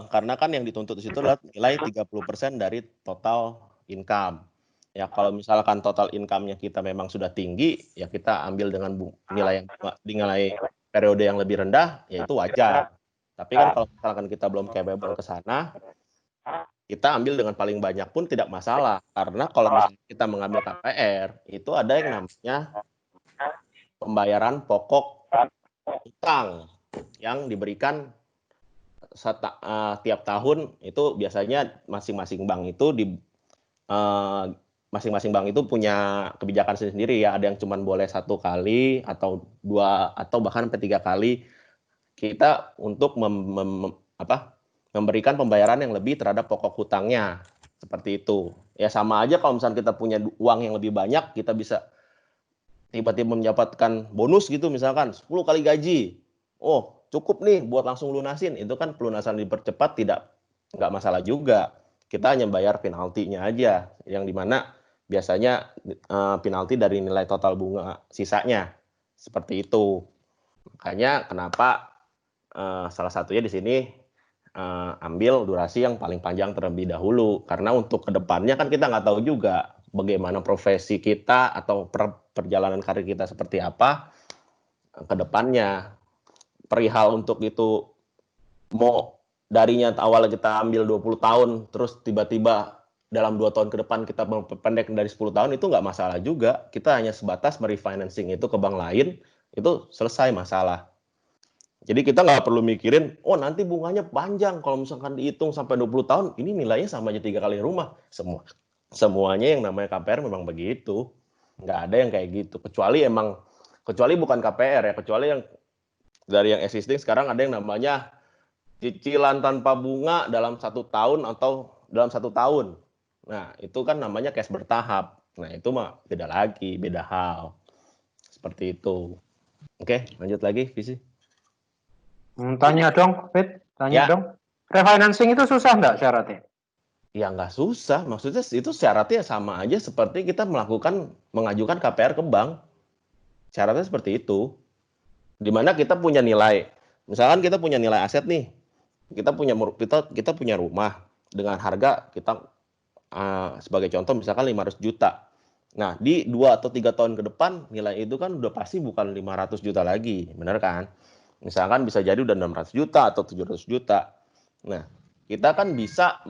Speaker 3: karena kan yang dituntut di situ adalah nilai 30% dari total income. Ya kalau misalkan total income-nya kita memang sudah tinggi, ya kita ambil dengan nilai periode yang lebih rendah, ya itu wajar. Tapi kan kalau misalkan kita belum capable ke sana, kita ambil dengan paling banyak pun tidak masalah. Karena kalau misalnya kita mengambil KPR, itu ada yang namanya pembayaran pokok utang yang diberikan tiap tahun. Itu biasanya masing-masing bank itu punya kebijakan sendiri ya. Ada yang cuma boleh 1 kali atau 2 atau bahkan sampai 3 kali kita untuk memberikan pembayaran yang lebih terhadap pokok hutangnya. Seperti itu. Ya sama aja kalau misalnya kita punya uang yang lebih banyak, kita bisa tiba-tiba mendapatkan bonus gitu misalkan 10 kali gaji. Oh, cukup nih buat langsung lunasin, itu kan pelunasan dipercepat nggak masalah juga. Kita hanya bayar penaltinya aja, yang dimana biasanya penalti dari nilai total bunga sisanya, seperti itu. Makanya kenapa salah satunya di sini ambil durasi yang paling panjang terlebih dahulu, karena untuk kedepannya kan kita nggak tahu juga bagaimana profesi kita atau perjalanan karir kita seperti apa kedepannya. Perihal untuk itu mau darinya awalnya kita ambil 20 tahun, terus tiba-tiba dalam 2 tahun ke depan kita memperpendek dari 10 tahun, itu nggak masalah juga. Kita hanya sebatas merefinancing itu ke bank lain, itu selesai masalah. Jadi kita nggak perlu mikirin, oh nanti bunganya panjang, kalau misalkan dihitung sampai 20 tahun, ini nilainya sama aja 3 kali rumah. Semuanya yang namanya KPR memang begitu. Nggak ada yang kayak gitu. Kecuali bukan KPR ya, kecuali yang dari yang existing sekarang ada yang namanya cicilan tanpa bunga dalam 1 tahun atau dalam 1 tahun. Nah, itu kan namanya cash bertahap. Nah, itu mah beda lagi, beda hal. Seperti itu. Oke, lanjut lagi, Visi.
Speaker 7: Tanya dong, Fit. Tanya
Speaker 3: Ya.
Speaker 7: dong. Refinancing itu susah nggak syaratnya?
Speaker 3: Ya nggak susah, maksudnya itu syaratnya sama aja seperti kita mengajukan KPR ke bank. Syaratnya seperti itu. Dimana kita punya nilai, misalkan kita punya nilai aset nih, kita punya rumah dengan harga kita sebagai contoh misalkan 500 juta. Nah, di 2 atau 3 tahun ke depan nilai itu kan udah pasti bukan 500 juta lagi, benar kan? Misalkan bisa jadi udah 600 juta atau 700 juta. Nah, kita kan bisa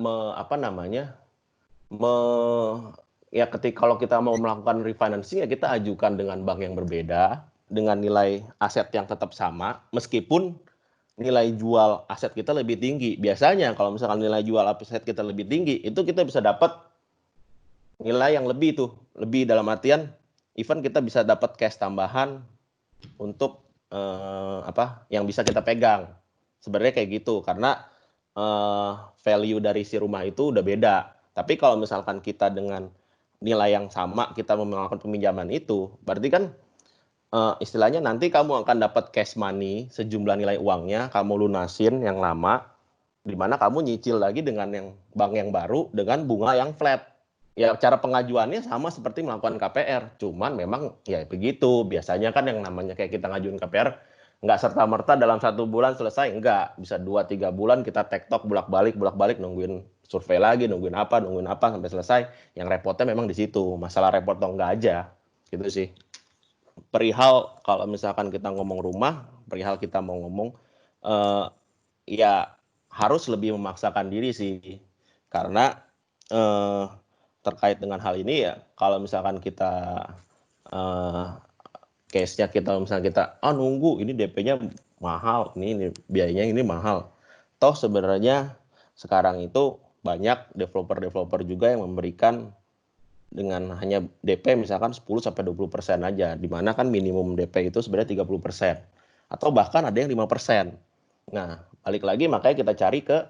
Speaker 3: kalau kita mau melakukan refinancing ya kita ajukan dengan bank yang berbeda dengan nilai aset yang tetap sama meskipun nilai jual aset kita lebih tinggi. Biasanya kalau misalkan nilai jual aset kita lebih tinggi, itu kita bisa dapat nilai yang lebih dalam artian even kita bisa dapat cash tambahan untuk yang bisa kita pegang. Sebenarnya kayak gitu karena value dari si rumah itu udah beda. Tapi kalau misalkan kita dengan nilai yang sama kita melakukan peminjaman itu, berarti kan istilahnya nanti kamu akan dapat cash money sejumlah nilai uangnya, kamu lunasin yang lama, di mana kamu nyicil lagi dengan yang bank yang baru dengan bunga yang flat. Ya cara pengajuannya sama seperti melakukan KPR, cuman memang ya begitu. Biasanya kan yang namanya kayak kita ngajuin KPR nggak serta-merta dalam 1 bulan selesai, enggak. Bisa 2-3 bulan kita tektok bolak-balik nungguin survei lagi, nungguin apa sampai selesai. Yang repotnya memang di situ, masalah repot atau enggak aja, gitu sih. Perihal kalau misalkan kita ngomong rumah, perihal kita mau ngomong, ya harus lebih memaksakan diri sih, karena terkait dengan hal ini ya, kalau misalkan kita case-nya misalnya kita nunggu ini DP-nya mahal, ini biayanya ini mahal. Toh sebenarnya sekarang itu banyak developer juga yang memberikan dengan hanya DP misalkan 10-20% aja, di mana kan minimum DP itu sebenarnya 30%. Atau bahkan ada yang 5%. Nah, balik lagi makanya kita cari ke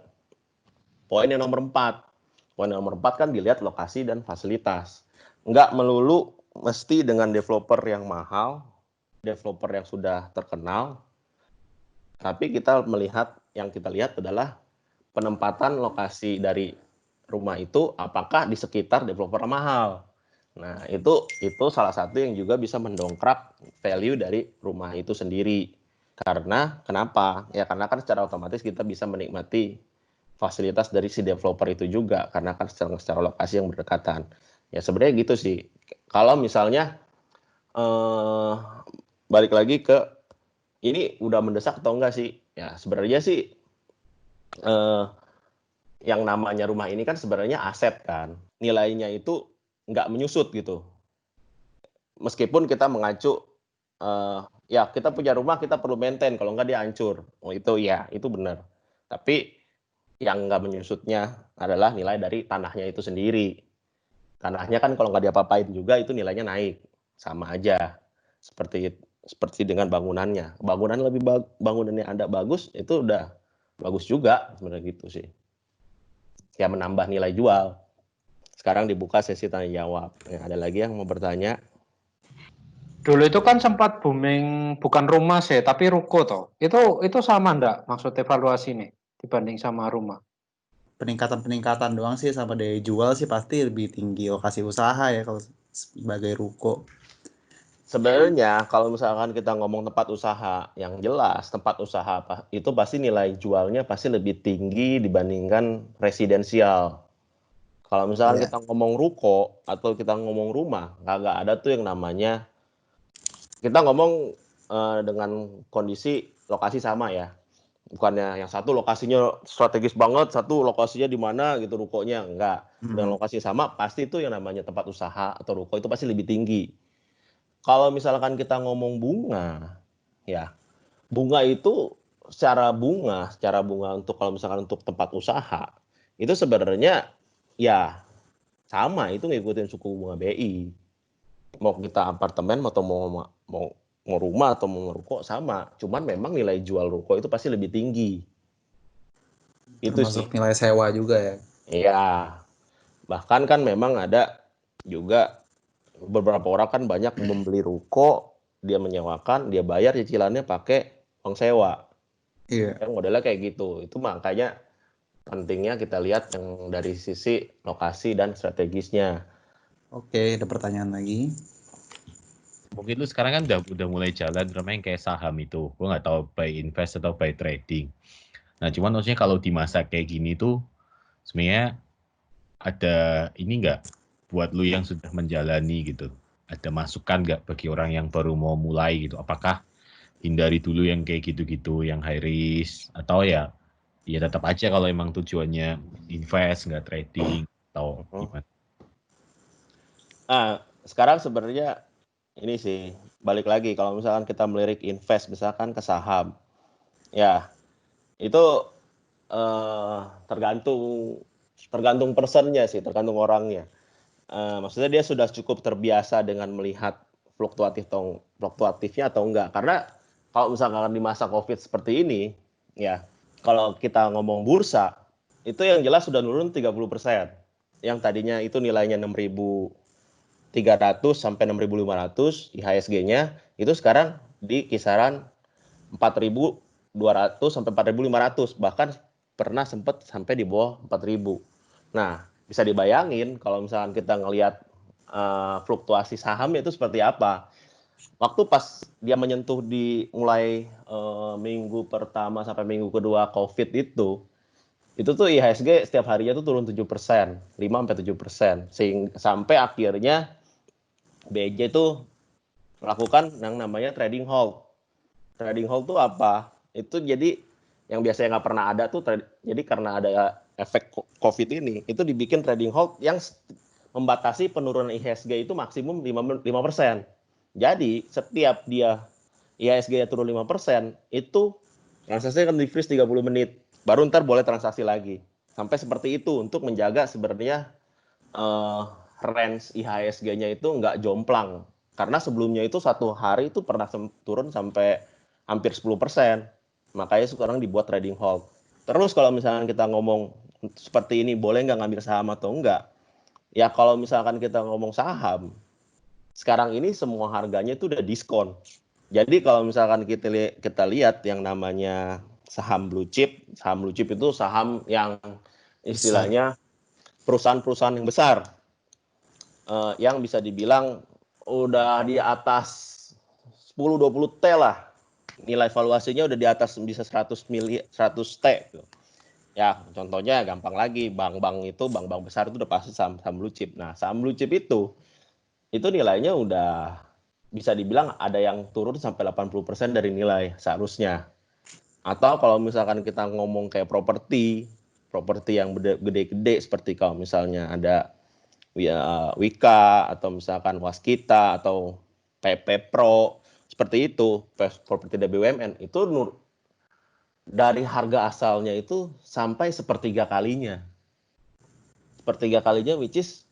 Speaker 3: poin yang nomor 4. Poin nomor 4 kan dilihat lokasi dan fasilitas. Nggak melulu mesti dengan developer yang mahal, developer yang sudah terkenal, tapi kita lihat adalah penempatan lokasi dari rumah itu apakah di sekitar developer mahal. Nah, itu salah satu yang juga bisa mendongkrak value dari rumah itu sendiri. Karena kenapa? Ya karena kan secara otomatis kita bisa menikmati fasilitas dari si developer itu juga karena kan secara lokasi yang berdekatan. Ya sebenarnya gitu sih. Kalau misalnya balik lagi ke ini udah mendesak atau enggak sih? Ya sebenarnya sih yang namanya rumah ini kan sebenarnya aset kan. Nilainya itu nggak menyusut gitu. Meskipun kita mengacu ya kita punya rumah kita perlu maintain, kalau nggak dia hancur. Oh itu ya, itu benar. Tapi yang nggak menyusutnya adalah nilai dari tanahnya itu sendiri. Tanahnya kan kalau nggak diapa-apain juga itu nilainya naik. Sama aja. Seperti dengan bangunannya. Bangunannya Anda bagus, itu udah bagus juga sebenarnya gitu sih. Ya menambah nilai jual. Sekarang dibuka sesi tanya jawab. Ada lagi yang mau bertanya?
Speaker 7: Dulu itu kan sempat booming bukan rumah sih, tapi ruko toh. Itu sama ndak maksud evaluasi nih dibanding sama rumah?
Speaker 1: Peningkatan doang sih, sama daya jual sih pasti lebih tinggi lokasi usaha ya kalau sebagai ruko.
Speaker 3: Sebenarnya kalau misalkan kita ngomong tempat usaha, yang jelas tempat usaha itu pasti nilai jualnya pasti lebih tinggi dibandingkan residensial. Kalau misalkan
Speaker 1: Iya.
Speaker 3: kita ngomong ruko atau kita ngomong rumah, nggak ada tuh yang namanya kita ngomong dengan kondisi lokasi sama ya. Bukannya yang satu lokasinya strategis banget, satu lokasinya di mana gitu rukonya, enggak. Dengan lokasi sama pasti itu yang namanya tempat usaha atau ruko itu pasti lebih tinggi. Kalau misalkan kita ngomong bunga, ya bunga itu secara bunga untuk kalau misalkan untuk tempat usaha itu sebenarnya ya sama, itu ngikutin suku bunga BI. Mau kita apartemen atau mau rumah atau mau ruko sama, cuman memang nilai jual ruko itu pasti lebih tinggi. Itu sih.
Speaker 1: Termasuk nilai sewa juga ya.
Speaker 3: Iya. Bahkan kan memang ada juga beberapa orang kan banyak membeli ruko, dia menyewakan, dia bayar cicilannya pakai uang sewa.
Speaker 1: Iya.
Speaker 3: Yang modelnya kayak gitu. Itu makanya pentingnya kita lihat yang dari sisi lokasi dan strategisnya.
Speaker 1: Oke, ada pertanyaan lagi.
Speaker 5: Mungkin lu sekarang kan udah mulai jalan namanya kayak saham itu. Gue nggak tahu buy invest atau buy trading. Nah, cuman maksudnya kalau di masa kayak gini tuh sebenarnya ada ini nggak buat lu yang sudah menjalani gitu? Ada masukan nggak bagi orang yang baru mau mulai gitu? Apakah hindari dulu yang kayak gitu-gitu, yang high risk, atau ya tetap aja kalau emang tujuannya invest nggak trading atau gimana?
Speaker 3: Sekarang sebenarnya ini sih balik lagi kalau misalkan kita melirik invest misalkan ke saham, ya itu tergantung personnya sih, tergantung orangnya. Maksudnya dia sudah cukup terbiasa dengan melihat fluktuatifnya atau enggak. Karena kalau misalkan di masa COVID seperti ini, ya kalau kita ngomong bursa, itu yang jelas sudah turun 30%. Yang tadinya itu nilainya 6.300 sampai 6.500 IHSG-nya, itu sekarang di kisaran 4.200 sampai 4.500, bahkan pernah sempat sampai di bawah 4.000. Nah, bisa dibayangin kalau misalkan kita ngelihat fluktuasi sahamnya itu seperti apa. Waktu pas dia menyentuh di mulai minggu pertama sampai minggu kedua COVID itu tuh IHSG setiap harinya tuh turun 7%, 5-7%. Sampai akhirnya BJ itu melakukan yang namanya trading halt. Trading halt tuh apa? Itu jadi yang biasanya nggak pernah ada tuh, jadi karena ada efek COVID ini, itu dibikin trading halt yang membatasi penurunan IHSG itu maksimum 5%. Jadi setiap dia IHSG-nya turun 5%, itu transaksinya akan di-freeze 30 menit. Baru ntar boleh transaksi lagi. Sampai seperti itu untuk menjaga sebenarnya range IHSG-nya itu nggak jomplang. Karena sebelumnya itu satu hari itu pernah turun sampai hampir 10%. Makanya sekarang dibuat trading halt. Terus kalau misalkan kita ngomong seperti ini, boleh nggak ngambil saham atau enggak? Ya kalau misalkan kita ngomong saham, sekarang ini semua harganya itu udah diskon. Jadi kalau misalkan kita lihat yang namanya saham blue chip itu saham yang istilahnya perusahaan-perusahaan yang besar, yang bisa dibilang udah di atas 10-20 T lah. Nilai valuasinya udah di atas bisa 100 T. Ya, contohnya gampang lagi, bank-bank besar itu udah pasti saham blue chip. Nah, saham blue chip itu nilainya udah bisa dibilang ada yang turun sampai 80% dari nilai seharusnya. Atau kalau misalkan kita ngomong kayak properti yang gede-gede seperti kalau misalnya ada Wika atau misalkan Waskita atau PP Pro, seperti itu, properti dari BUMN, itu dari harga asalnya itu sampai sepertiga kalinya. Sepertiga kalinya which is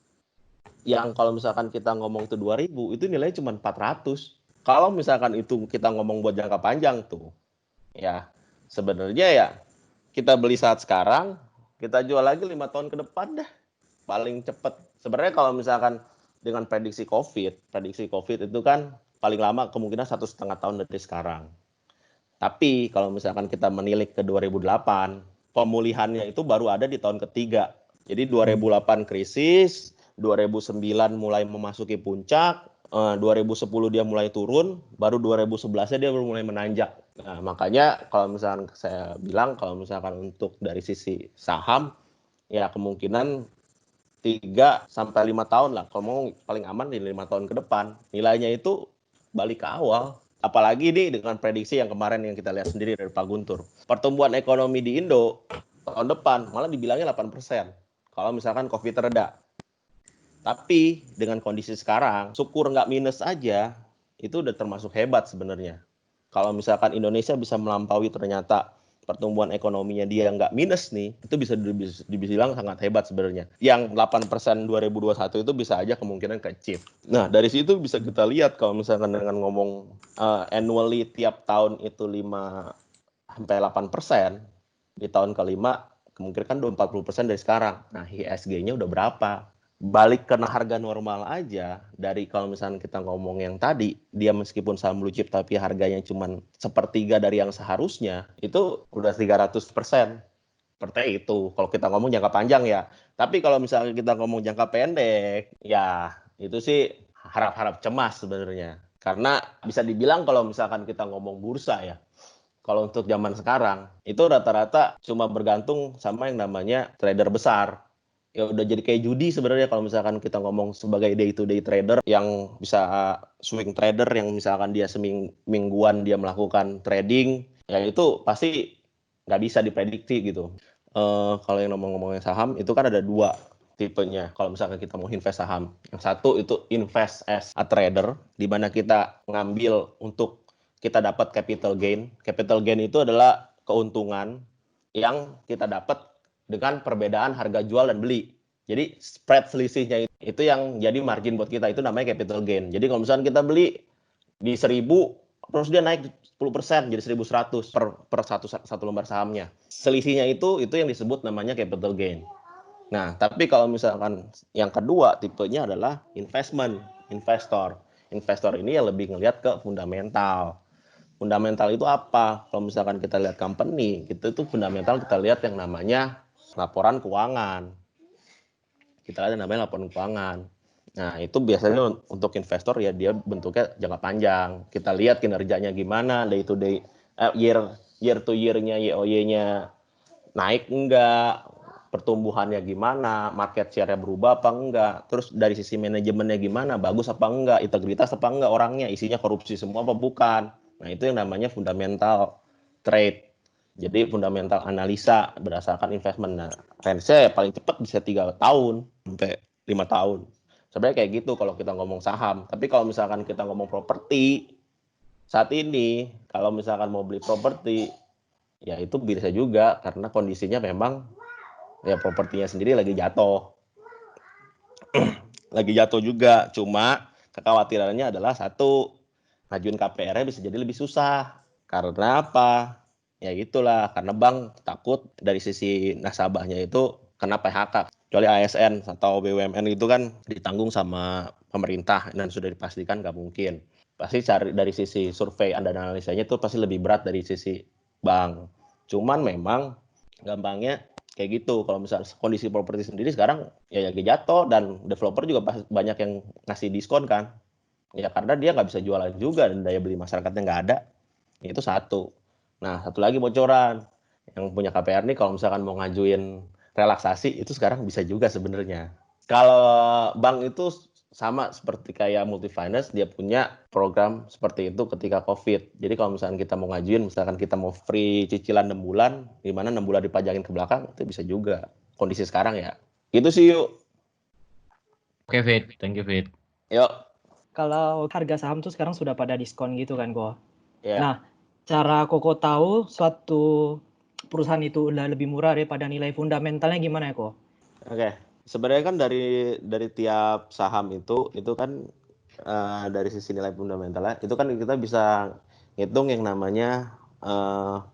Speaker 3: yang kalau misalkan kita ngomong itu 2.000, itu nilainya cuma 400. Kalau misalkan itu kita ngomong buat jangka panjang tuh, ya sebenarnya ya kita beli saat sekarang, kita jual lagi 5 tahun ke depan dah. Paling cepat. Sebenarnya kalau misalkan dengan prediksi COVID itu kan paling lama kemungkinan 1,5 tahun dari sekarang. Tapi kalau misalkan kita menilik ke 2008, pemulihannya itu baru ada di tahun ketiga. Jadi 2008 krisis, 2009 mulai memasuki puncak, 2010 dia mulai turun, baru 2011-nya dia baru mulai menanjak. Nah, makanya kalau misalkan saya bilang kalau misalkan untuk dari sisi saham, ya kemungkinan 3 sampai 5 tahun lah. Kalau mau paling aman di 5 tahun ke depan. Nilainya itu balik ke awal. Apalagi ini dengan prediksi yang kemarin yang kita lihat sendiri dari Pak Guntur. Pertumbuhan ekonomi di Indo tahun depan malah dibilangnya 8%. Kalau misalkan COVID reda. Tapi dengan kondisi sekarang, syukur nggak minus aja, itu udah termasuk hebat sebenarnya. Kalau misalkan Indonesia bisa melampaui ternyata pertumbuhan ekonominya dia nggak minus nih, itu bisa dibilang sangat hebat sebenarnya. Yang 8% 2021 itu bisa aja kemungkinan ke-achieve. Nah, dari situ bisa kita lihat kalau misalkan dengan ngomong annually tiap tahun itu 5-8%, di tahun kelima kemungkinan kan 40% dari sekarang. Nah, ISG-nya udah berapa? Balik ke harga normal aja, dari kalau misalnya kita ngomong yang tadi, dia meskipun saham blue chip tapi harganya cuma 1/3 dari yang seharusnya, itu udah 300%. Seperti itu, kalau kita ngomong jangka panjang ya. Tapi kalau misalnya kita ngomong jangka pendek, ya itu sih harap-harap cemas sebenarnya. Karena bisa dibilang kalau misalkan kita ngomong bursa ya, kalau untuk zaman sekarang, itu rata-rata cuma bergantung sama yang namanya trader besar. Ya udah jadi kayak judi sebenarnya kalau misalkan kita ngomong sebagai day to day trader yang bisa swing trader yang misalkan dia semingguan dia melakukan trading, ya itu pasti nggak bisa diprediksi gitu. Kalau yang ngomongin saham itu kan ada 2 tipenya kalau misalkan kita mau invest saham. Yang satu itu invest as a trader, di mana kita ngambil untuk kita dapat capital gain. Capital gain itu adalah keuntungan yang kita dapat dengan perbedaan harga jual dan beli. Jadi spread selisihnya itu yang jadi margin buat kita, itu namanya capital gain. Jadi kalau misalnya kita beli di 1.000, terus dia naik 10% jadi 1.100 per satu lembar sahamnya. Selisihnya itu yang disebut namanya capital gain. Nah, tapi kalau misalkan yang kedua tipenya adalah investor. Investor ini yang lebih ngelihat ke fundamental. Fundamental itu apa? Kalau misalkan kita lihat company, itu fundamental kita lihat yang namanya laporan keuangan. Kita lihat yang namanya laporan keuangan. Nah, itu biasanya untuk investor ya dia bentuknya jangka panjang. Kita lihat kinerjanya gimana, day to day, year to year-nya, YoY-nya naik enggak, pertumbuhannya gimana, market share-nya berubah apa enggak, terus dari sisi manajemennya gimana, bagus apa enggak, integritas apa enggak orangnya, isinya korupsi semua apa bukan. Nah, itu yang namanya fundamental trade. Jadi fundamental analisa berdasarkan investment. Nah, range-nya paling cepat bisa 3 tahun sampai 5 tahun. Sebenarnya kayak gitu kalau kita ngomong saham. Tapi kalau misalkan kita ngomong properti, saat ini kalau misalkan mau beli properti, ya itu bisa juga karena kondisinya memang ya propertinya sendiri lagi jatuh. Lagi jatuh juga. Cuma kekhawatirannya adalah satu, ngajuin KPR-nya bisa jadi lebih susah. Karena apa? Ya itulah, karena bank takut dari sisi nasabahnya itu kena PHK. Kecuali ASN atau BUMN itu kan ditanggung sama pemerintah dan sudah dipastikan nggak mungkin. Pasti cari dari sisi survei dan analisanya itu pasti lebih berat dari sisi bank. Cuman memang gampangnya kayak gitu. Kalau misalnya kondisi properti sendiri sekarang ya lagi jatuh dan developer juga banyak yang ngasih diskon kan. Ya karena dia nggak bisa jualan juga dan daya beli masyarakatnya nggak ada. Itu satu. Nah, satu lagi bocoran. Yang punya KPR nih kalau misalkan mau ngajuin relaksasi itu sekarang bisa juga sebenarnya. Kalau bank itu sama seperti kayak Multifinance, dia punya program seperti itu ketika COVID. Jadi kalau misalkan kita mau ngajuin, misalkan kita mau free cicilan 6 bulan, di mana 6 bulan dipajakin ke belakang, itu bisa juga. Kondisi sekarang ya. Gitu sih yuk.
Speaker 5: Oke, Fit. Thank you, Fit.
Speaker 3: Yuk.
Speaker 2: Kalau harga saham tuh sekarang sudah pada diskon gitu kan, Ko.
Speaker 3: Ya.
Speaker 2: Nah, cara Koko tahu suatu perusahaan itu udah lebih murah daripada nilai fundamentalnya gimana ya, Ko?
Speaker 3: Oke. Sebenarnya kan dari tiap saham itu kan dari sisi nilai fundamentalnya itu kan kita bisa ngitung yang namanya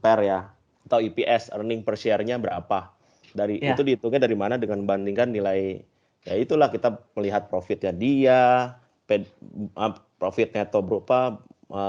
Speaker 3: PER ya atau EPS, earning per share-nya berapa. Itu dihitungnya dari mana dengan bandingkan nilai, ya itulah kita melihat profitnya dia, profit neto berapa,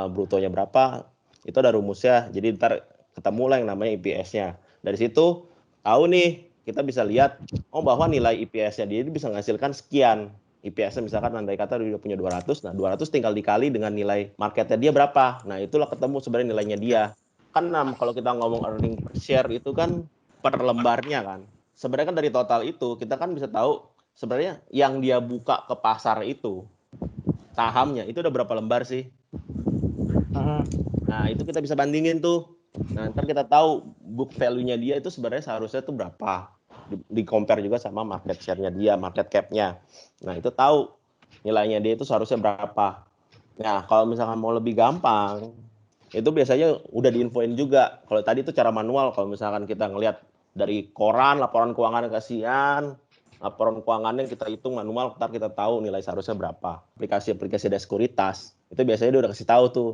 Speaker 3: brutonya berapa, itu ada rumusnya. Jadi ntar ketemu lah yang namanya EPS-nya. Dari situ tahu nih, kita bisa lihat bahwa nilai EPS-nya dia itu bisa menghasilkan sekian. EPS-nya misalkan andai kata dia punya 200, nah 200 tinggal dikali dengan nilai marketnya dia berapa. Nah itulah ketemu sebenarnya nilainya dia. Kan kalau kita ngomong earning per share itu kan per lembarnya kan. Sebenarnya kan dari total itu kita kan bisa tahu sebenarnya yang dia buka ke pasar itu sahamnya itu udah berapa lembar sih. Nah itu kita bisa bandingin tuh. Nah ntar kita tahu book value-nya dia itu sebenarnya seharusnya tuh berapa. Di compare juga sama market share-nya dia, market cap-nya. Nah itu tahu nilainya dia itu seharusnya berapa. Nah kalau misalkan mau lebih gampang, itu biasanya udah diinfoin juga. Kalau tadi itu cara manual, kalau misalkan kita ngelihat dari koran, laporan keuangan kasihan, laporan keuangannya kita hitung manual, ntar kita tahu nilai seharusnya berapa. Aplikasi-aplikasi ada sekuritas, itu biasanya dia udah kasih tahu tuh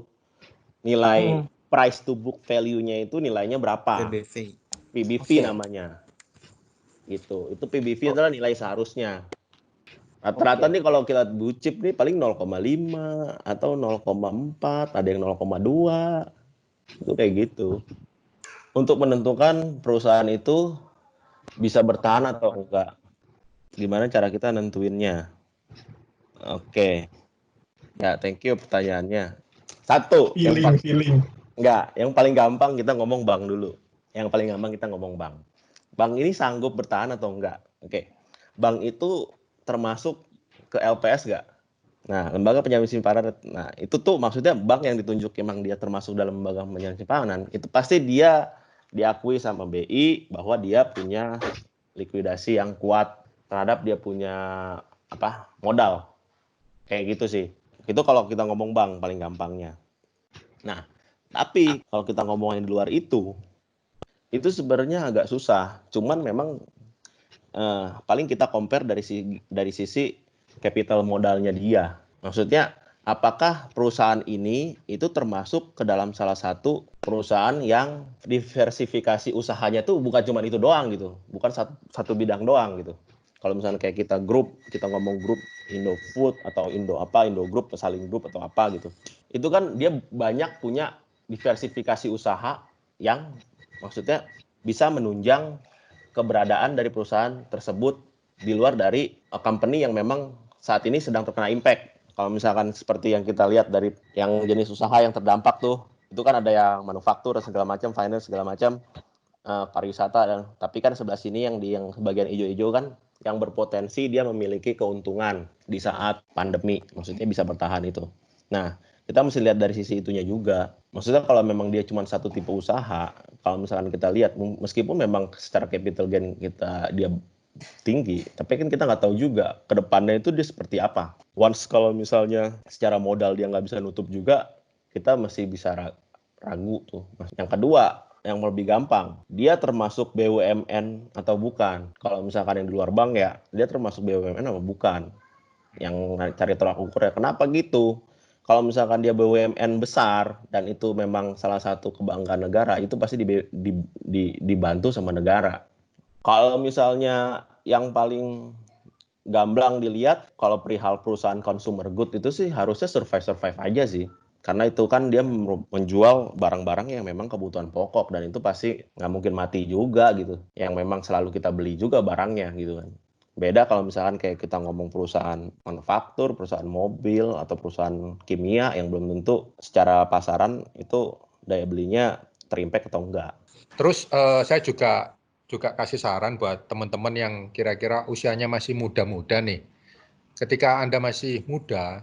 Speaker 3: nilai price to book value-nya itu nilainya berapa. PBV namanya. Gitu. Itu PBV adalah nilai seharusnya. Rata-rata nih kalau kita blue chip nih paling 0,5 atau 0,4, ada yang 0,2. Itu kayak gitu. Untuk menentukan perusahaan itu bisa bertahan atau enggak. Gimana cara kita nentuinnya? Oke. Ya, thank you pertanyaannya. Satu.
Speaker 6: Feeling.
Speaker 3: Enggak, yang paling gampang kita ngomong bank dulu. Yang paling gampang kita ngomong bank. Bank ini sanggup bertahan atau enggak? Oke. Bank itu termasuk ke LPS enggak? Nah, lembaga penjamin simpanan. Nah, itu tuh maksudnya bank yang ditunjuk emang dia termasuk dalam lembaga penjamin simpanan, itu pasti dia diakui sama BI bahwa dia punya likuidasi yang kuat terhadap dia punya modal. Kayak gitu sih. Itu kalau kita ngomong bank paling gampangnya. Nah, tapi kalau kita ngomongin di luar itu sebenarnya agak susah. Cuman memang paling kita compare dari sisi capital modalnya dia. Maksudnya, apakah perusahaan ini itu termasuk ke dalam salah satu perusahaan yang diversifikasi usahanya tuh bukan cuma itu doang gitu, bukan satu bidang doang gitu. Kalau misalnya kayak kita ngomong grup Indofood atau Indo Group, Saling Group atau apa gitu. Itu kan dia banyak punya diversifikasi usaha yang maksudnya bisa menunjang keberadaan dari perusahaan tersebut di luar dari company yang memang saat ini sedang terkena impact. Kalau misalkan seperti yang kita lihat dari yang jenis usaha yang terdampak tuh, itu kan ada yang manufaktur segala macam, finance segala macam, pariwisata tapi kan sebelah sini yang bagian hijau-hijau kan yang berpotensi dia memiliki keuntungan di saat pandemi, maksudnya bisa bertahan itu. Nah, kita mesti lihat dari sisi itunya juga. Maksudnya kalau memang dia cuma satu tipe usaha, kalau misalkan kita lihat meskipun memang secara capital gain dia tinggi, tapi kan kita nggak tahu juga ke depannya itu dia seperti apa. Once kalau misalnya secara modal dia nggak bisa nutup juga, kita masih bisa ragu tuh. Yang kedua, yang lebih gampang, dia termasuk BUMN atau bukan. Kalau misalkan yang di luar bank ya, dia termasuk BUMN atau bukan. Yang cari tolak ukur ya, kenapa gitu? Kalau misalkan dia BUMN besar dan itu memang salah satu kebanggaan negara, itu pasti dibantu sama negara. Kalau misalnya yang paling gamblang dilihat, kalau perihal perusahaan consumer good itu sih harusnya survive aja sih. Karena itu kan dia menjual barang-barang yang memang kebutuhan pokok dan itu pasti nggak mungkin mati juga gitu. Yang memang selalu kita beli juga barangnya gitu kan. Beda kalau misalkan kayak kita ngomong perusahaan manufaktur, perusahaan mobil atau perusahaan kimia yang belum tentu secara pasaran itu daya belinya terimpact atau enggak.
Speaker 8: Terus saya juga kasih saran buat teman-teman yang kira-kira usianya masih muda-muda nih. Ketika Anda masih muda,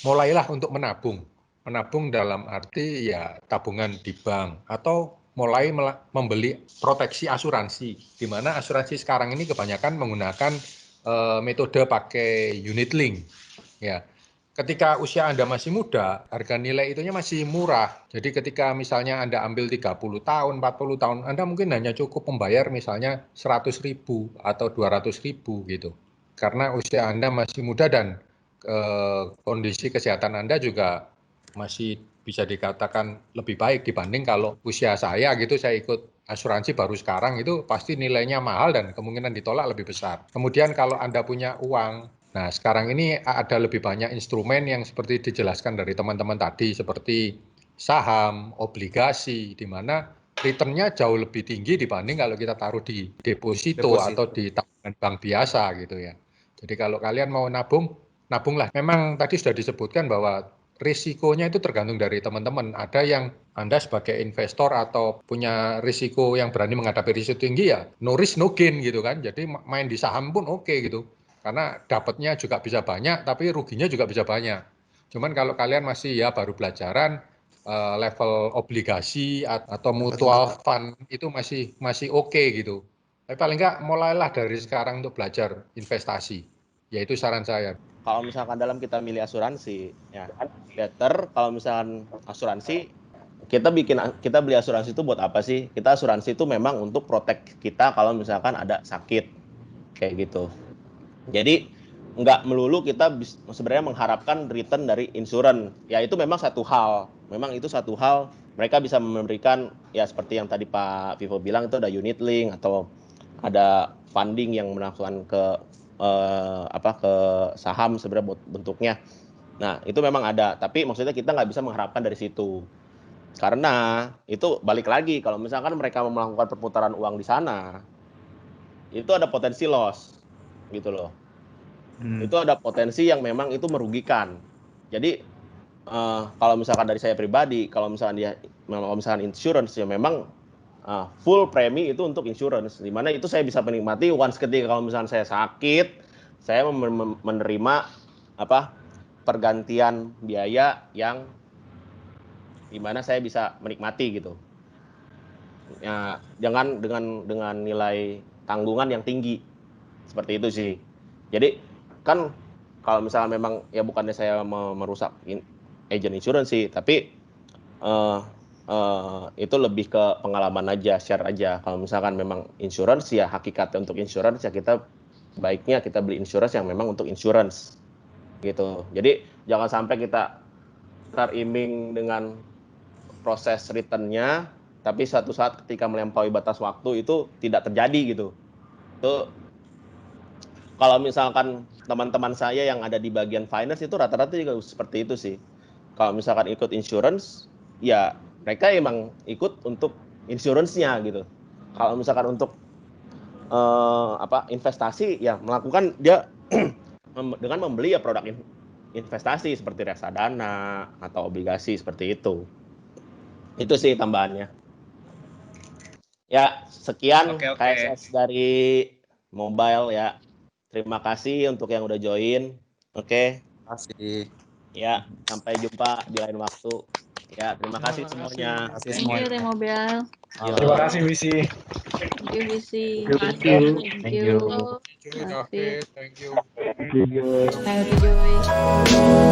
Speaker 8: mulailah untuk menabung. Menabung dalam arti ya tabungan di bank atau mulai membeli proteksi asuransi, di mana asuransi sekarang ini kebanyakan menggunakan metode pakai unit link. Ya, ketika usia Anda masih muda, harga nilai itunya masih murah. Jadi ketika misalnya Anda ambil 30 tahun, 40 tahun, Anda mungkin hanya cukup membayar misalnya 100.000 atau 200.000 gitu. Karena usia Anda masih muda dan kondisi kesehatan Anda juga masih bisa dikatakan lebih baik dibanding kalau usia saya gitu, saya ikut asuransi baru sekarang itu pasti nilainya mahal dan kemungkinan ditolak lebih besar. Kemudian kalau Anda punya uang, Nah, sekarang ini ada lebih banyak instrumen yang seperti dijelaskan dari teman-teman tadi, seperti saham, obligasi, di mana return-nya jauh lebih tinggi dibanding kalau kita taruh di deposito atau di tabungan bank biasa gitu ya. Jadi kalau kalian mau nabung, nabunglah. Memang tadi sudah disebutkan bahwa risikonya itu tergantung dari teman-teman. Ada yang Anda sebagai investor atau punya risiko yang berani menghadapi risiko tinggi ya, no risk no gain gitu kan. Jadi main di saham pun oke gitu. Karena dapatnya juga bisa banyak, tapi ruginya juga bisa banyak. Cuman kalau kalian masih ya baru belajaran, level obligasi atau mutual fund itu masih oke gitu. Tapi paling nggak mulailah dari sekarang untuk belajar investasi. Yaitu saran saya.
Speaker 3: Kalau misalkan dalam kita milih asuransi, ya better kalau misalkan asuransi kita beli asuransi itu buat apa sih? Kita asuransi itu memang untuk protect kita kalau misalkan ada sakit kayak gitu. Jadi nggak melulu kita sebenarnya mengharapkan return dari insurance. Ya itu memang satu hal. Memang itu satu hal. Mereka bisa memberikan ya seperti yang tadi Pak Vivo bilang itu ada unit link atau ada funding yang melakukan ke saham sebenarnya bentuknya. Nah itu memang ada. Tapi maksudnya kita nggak bisa mengharapkan dari situ. Karena itu balik lagi kalau misalkan mereka melakukan perputaran uang di sana, itu ada potensi loss gitu loh. Itu ada potensi yang memang itu merugikan. Jadi kalau misalkan dari saya pribadi, kalau misalkan insurance ya memang full premi itu untuk insurance, di mana itu saya bisa menikmati once ketika kalau misalkan saya sakit, saya menerima pergantian biaya yang di mana saya bisa menikmati gitu. Ya, jangan dengan nilai tanggungan yang tinggi. Seperti itu sih. Jadi kan kalau misalnya memang ya bukannya saya merusak agent insurance sih, tapi itu lebih ke pengalaman aja, share aja. Kalau misalkan memang insurance ya hakikatnya untuk insurance ya baiknya kita beli insurance yang memang untuk insurance gitu. Jadi jangan sampai kita teriming dengan proses return-nya, tapi suatu saat ketika melampaui batas waktu itu tidak terjadi gitu. Itu kalau misalkan teman-teman saya yang ada di bagian finance itu rata-rata juga seperti itu sih. Kalau misalkan ikut insurance, ya mereka emang ikut untuk insurance-nya gitu. Kalau misalkan untuk investasi, ya melakukan dia dengan membeli ya produk investasi seperti reksadana atau obligasi seperti itu. Itu sih tambahannya. Ya sekian KSS dari mobile ya. Terima kasih untuk yang udah join. Oke.
Speaker 1: Terima kasih.
Speaker 3: Ya, sampai jumpa di lain waktu. Ya, terima kasih semuanya.
Speaker 4: Thank you, T-Mobile.
Speaker 6: Terima kasih, Visi.
Speaker 4: Thank you, Visi.
Speaker 2: Thank you.
Speaker 4: Thank you.
Speaker 8: Thank you, David. Thank you.
Speaker 2: Thank you.
Speaker 4: Have a good day.